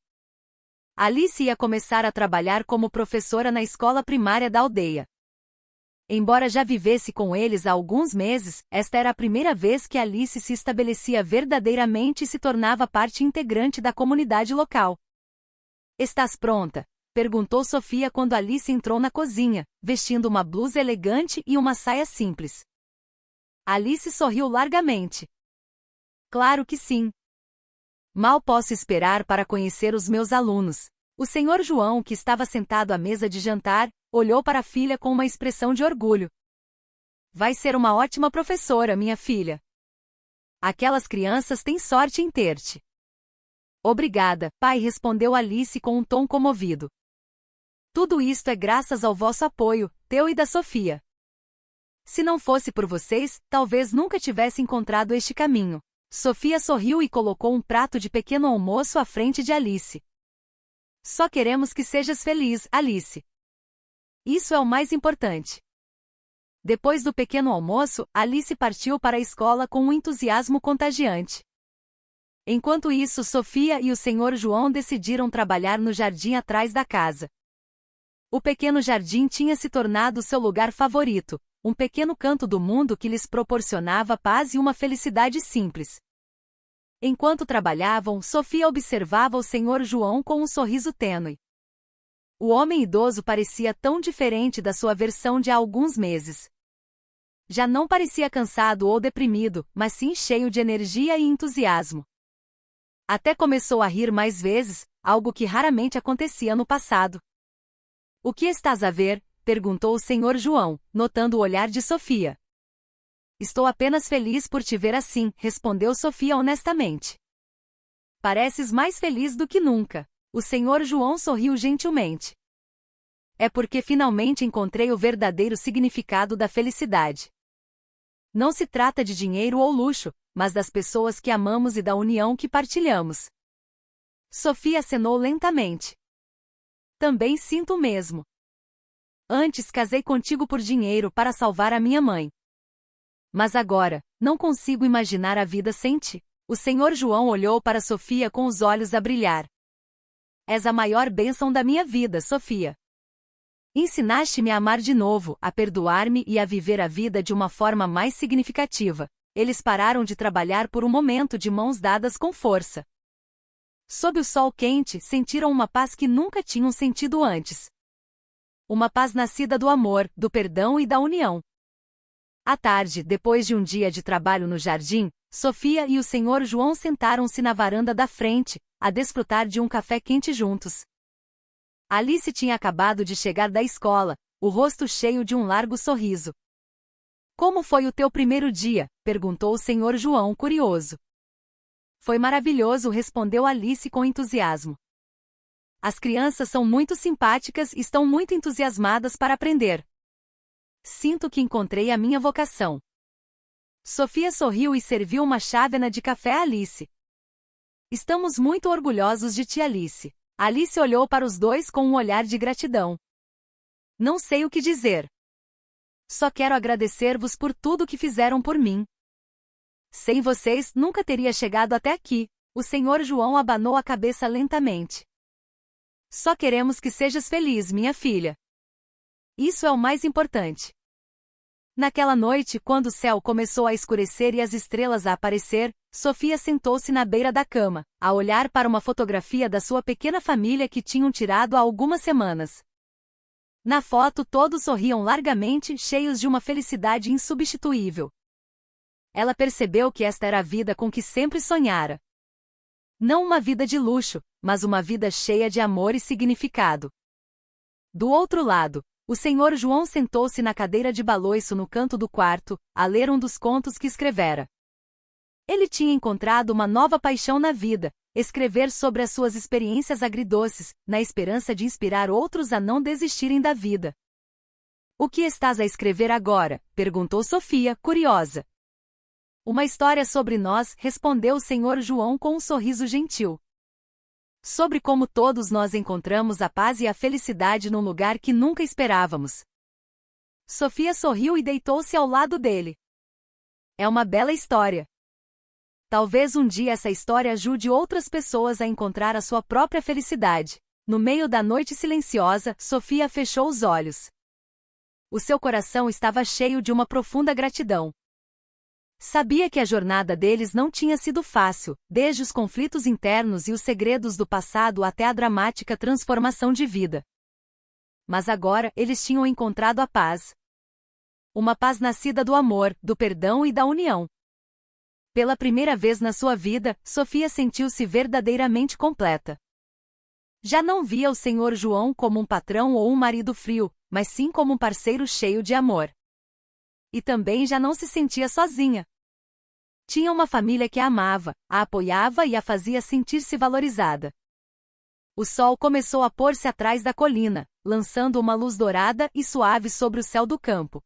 Alice ia começar a trabalhar como professora na escola primária da aldeia. Embora já vivesse com eles há alguns meses, esta era a primeira vez que Alice se estabelecia verdadeiramente e se tornava parte integrante da comunidade local. "Estás pronta?", perguntou Sofia quando Alice entrou na cozinha, vestindo uma blusa elegante e uma saia simples. Alice sorriu largamente. "Claro que sim. Mal posso esperar para conhecer os meus alunos." O Sr. João, que estava sentado à mesa de jantar, olhou para a filha com uma expressão de orgulho. "Vai ser uma ótima professora, minha filha. Aquelas crianças têm sorte em ter-te." "Obrigada, pai", respondeu Alice com um tom comovido. "Tudo isto é graças ao vosso apoio, teu e da Sofia. Se não fosse por vocês, talvez nunca tivesse encontrado este caminho." Sofia sorriu e colocou um prato de pequeno almoço à frente de Alice. "Só queremos que sejas feliz, Alice. Isso é o mais importante." Depois do pequeno almoço, Alice partiu para a escola com um entusiasmo contagiante. Enquanto isso, Sofia e o Sr. João decidiram trabalhar no jardim atrás da casa. O pequeno jardim tinha se tornado seu lugar favorito, um pequeno canto do mundo que lhes proporcionava paz e uma felicidade simples. Enquanto trabalhavam, Sofia observava o Sr. João com um sorriso tênue. O homem idoso parecia tão diferente da sua versão de há alguns meses. Já não parecia cansado ou deprimido, mas sim cheio de energia e entusiasmo. Até começou a rir mais vezes, algo que raramente acontecia no passado. "O que estás a ver?", perguntou o Sr. João, notando o olhar de Sofia. "Estou apenas feliz por te ver assim", respondeu Sofia honestamente. "Pareces mais feliz do que nunca." O Sr. João sorriu gentilmente. "É porque finalmente encontrei o verdadeiro significado da felicidade. Não se trata de dinheiro ou luxo, mas das pessoas que amamos e da união que partilhamos." Sofia acenou lentamente. "Também sinto o mesmo. Antes casei contigo por dinheiro para salvar a minha mãe. Mas agora, não consigo imaginar a vida sem ti." O Sr. João olhou para Sofia com os olhos a brilhar. "És a maior bênção da minha vida, Sofia. Ensinaste-me a amar de novo, a perdoar-me e a viver a vida de uma forma mais significativa." Eles pararam de trabalhar por um momento de mãos dadas com força. Sob o sol quente, sentiram uma paz que nunca tinham sentido antes. Uma paz nascida do amor, do perdão e da união. À tarde, depois de um dia de trabalho no jardim, Sofia e o Sr. João sentaram-se na varanda da frente, a desfrutar de um café quente juntos. Alice tinha acabado de chegar da escola, o rosto cheio de um largo sorriso. "Como foi o teu primeiro dia?", perguntou o Sr. João, curioso. "Foi maravilhoso", respondeu Alice com entusiasmo. "As crianças são muito simpáticas e estão muito entusiasmadas para aprender. Sinto que encontrei a minha vocação." Sofia sorriu e serviu uma chávena de café a Alice. "Estamos muito orgulhosos de ti, Alice." Alice olhou para os dois com um olhar de gratidão. "Não sei o que dizer. Só quero agradecer-vos por tudo que fizeram por mim." Sem vocês, nunca teria chegado até aqui. O Senhor João abanou a cabeça lentamente. Só queremos que sejas feliz, minha filha. Isso é o mais importante. Naquela noite, quando o céu começou a escurecer e as estrelas a aparecer, Sofia sentou-se na beira da cama, a olhar para uma fotografia da sua pequena família que tinham tirado há algumas semanas. Na foto, todos sorriam largamente, cheios de uma felicidade insubstituível. Ela percebeu que esta era a vida com que sempre sonhara. Não uma vida de luxo, mas uma vida cheia de amor e significado. Do outro lado, o Senhor João sentou-se na cadeira de balanço no canto do quarto, a ler um dos contos que escrevera. Ele tinha encontrado uma nova paixão na vida, escrever sobre as suas experiências agridoces, na esperança de inspirar outros a não desistirem da vida. O que estás a escrever agora? Perguntou Sofia, curiosa. Uma história sobre nós, respondeu o Senhor João com um sorriso gentil. Sobre como todos nós encontramos a paz e a felicidade num lugar que nunca esperávamos. Sofia sorriu e deitou-se ao lado dele. É uma bela história. Talvez um dia essa história ajude outras pessoas a encontrar a sua própria felicidade. No meio da noite silenciosa, Sofia fechou os olhos. O seu coração estava cheio de uma profunda gratidão. Sabia que a jornada deles não tinha sido fácil, desde os conflitos internos e os segredos do passado até a dramática transformação de vida. Mas agora, eles tinham encontrado a paz. Uma paz nascida do amor, do perdão e da união. Pela primeira vez na sua vida, Sofia sentiu-se verdadeiramente completa. Já não via o Senhor João como um patrão ou um marido frio, mas sim como um parceiro cheio de amor. E também já não se sentia sozinha. Tinha uma família que a amava, a apoiava e a fazia sentir-se valorizada. O sol começou a pôr-se atrás da colina, lançando uma luz dourada e suave sobre o céu do campo.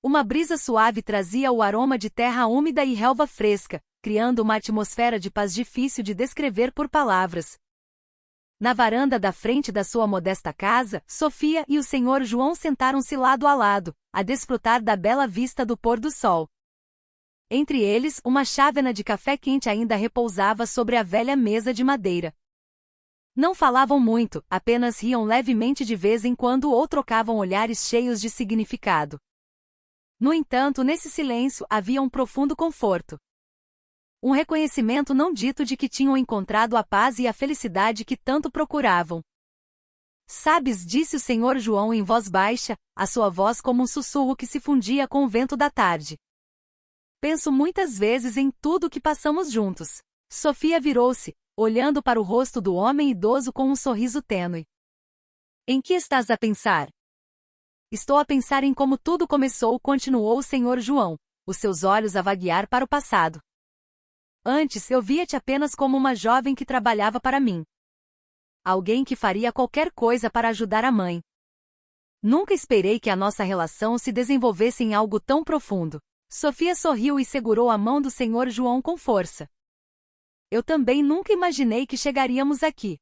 Uma brisa suave trazia o aroma de terra úmida e relva fresca, criando uma atmosfera de paz difícil de descrever por palavras. Na varanda da frente da sua modesta casa, Sofia e o Senhor João sentaram-se lado a lado, a desfrutar da bela vista do pôr do sol. Entre eles, uma chávena de café quente ainda repousava sobre a velha mesa de madeira. Não falavam muito, apenas riam levemente de vez em quando ou trocavam olhares cheios de significado. No entanto, nesse silêncio havia um profundo conforto. Um reconhecimento não dito de que tinham encontrado a paz e a felicidade que tanto procuravam. Sabes, disse o Senhor João em voz baixa, a sua voz como um sussurro que se fundia com o vento da tarde. Penso muitas vezes em tudo que passamos juntos. Sofia virou-se, olhando para o rosto do homem idoso com um sorriso tênue. Em que estás a pensar? Estou a pensar em como tudo começou, continuou o Senhor João, os seus olhos a vaguear para o passado. Antes eu via-te apenas como uma jovem que trabalhava para mim. Alguém que faria qualquer coisa para ajudar a mãe. Nunca esperei que a nossa relação se desenvolvesse em algo tão profundo. Sofia sorriu e segurou a mão do Senhor João com força. Eu também nunca imaginei que chegaríamos aqui.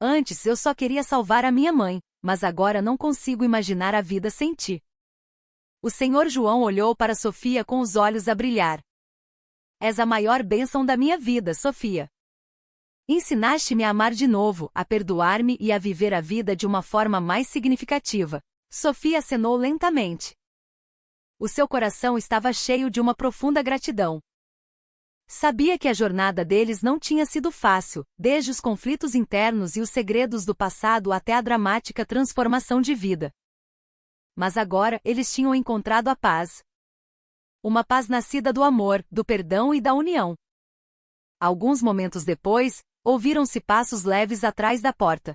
Antes eu só queria salvar a minha mãe, mas agora não consigo imaginar a vida sem ti. O Senhor João olhou para Sofia com os olhos a brilhar. És a maior bênção da minha vida, Sofia. Ensinaste-me a amar de novo, a perdoar-me e a viver a vida de uma forma mais significativa. Sofia acenou lentamente. O seu coração estava cheio de uma profunda gratidão. Sabia que a jornada deles não tinha sido fácil, desde os conflitos internos e os segredos do passado até a dramática transformação de vida. Mas agora, eles tinham encontrado a paz. Uma paz nascida do amor, do perdão e da união. Alguns momentos depois, ouviram-se passos leves atrás da porta.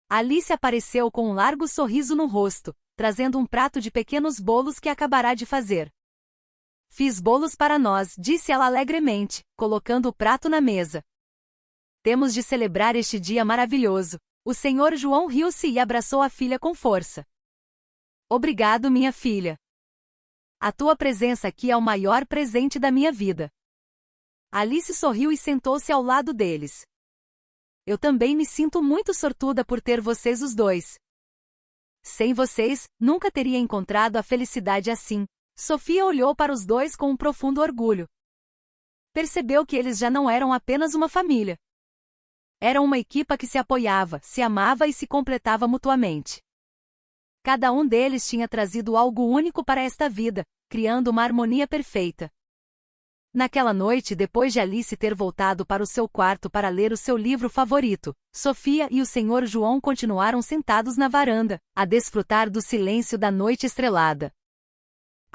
Alice apareceu com um largo sorriso no rosto, trazendo um prato de pequenos bolos que acabará de fazer. Fiz bolos para nós, disse ela alegremente, colocando o prato na mesa. Temos de celebrar este dia maravilhoso. O Senhor João riu-se e abraçou a filha com força. Obrigado, minha filha. A tua presença aqui é o maior presente da minha vida. Alice sorriu e sentou-se ao lado deles. Eu também me sinto muito sortuda por ter vocês os dois. Sem vocês, nunca teria encontrado a felicidade assim. Sofia olhou para os dois com um profundo orgulho. Percebeu que eles já não eram apenas uma família. Eram uma equipa que se apoiava, se amava e se completava mutuamente. Cada um deles tinha trazido algo único para esta vida, criando uma harmonia perfeita. Naquela noite, depois de Alice ter voltado para o seu quarto para ler o seu livro favorito, Sofia e o Sr. João continuaram sentados na varanda, a desfrutar do silêncio da noite estrelada.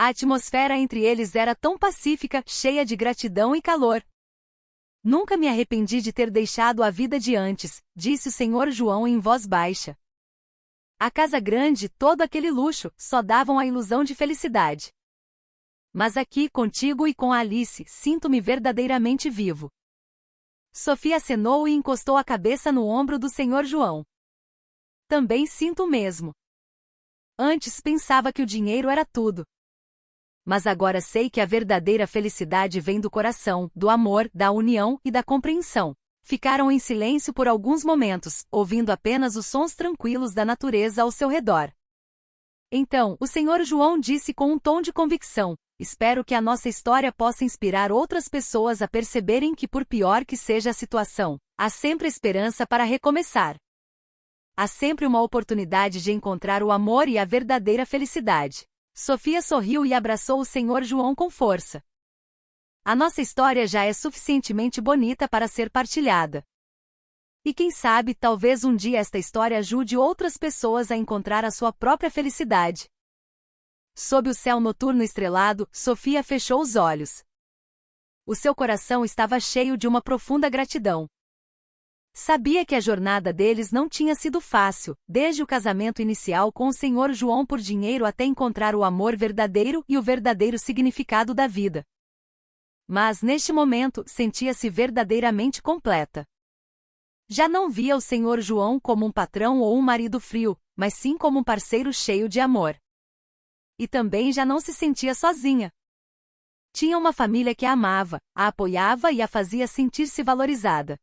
A atmosfera entre eles era tão pacífica, cheia de gratidão e calor. Nunca me arrependi de ter deixado a vida de antes, disse o Sr. João em voz baixa. A casa grande, todo aquele luxo, só davam a ilusão de felicidade. Mas aqui, contigo e com a Alice, sinto-me verdadeiramente vivo. Sofia acenou e encostou a cabeça no ombro do Sr. João. Também sinto o mesmo. Antes pensava que o dinheiro era tudo. Mas agora sei que a verdadeira felicidade vem do coração, do amor, da união e da compreensão. Ficaram em silêncio por alguns momentos, ouvindo apenas os sons tranquilos da natureza ao seu redor. Então, o Sr. João disse com um tom de convicção: espero que a nossa história possa inspirar outras pessoas a perceberem que, por pior que seja a situação, há sempre esperança para recomeçar. Há sempre uma oportunidade de encontrar o amor e a verdadeira felicidade. Sofia sorriu e abraçou o Sr. João com força. A nossa história já é suficientemente bonita para ser partilhada. E quem sabe, talvez um dia esta história ajude outras pessoas a encontrar a sua própria felicidade. Sob o céu noturno estrelado, Sofia fechou os olhos. O seu coração estava cheio de uma profunda gratidão. Sabia que a jornada deles não tinha sido fácil, desde o casamento inicial com o Sr. João por dinheiro até encontrar o amor verdadeiro e o verdadeiro significado da vida. Mas, neste momento, sentia-se verdadeiramente completa. Já não via o Sr. João como um patrão ou um marido frio, mas sim como um parceiro cheio de amor. E também já não se sentia sozinha. Tinha uma família que a amava, a apoiava e a fazia sentir-se valorizada.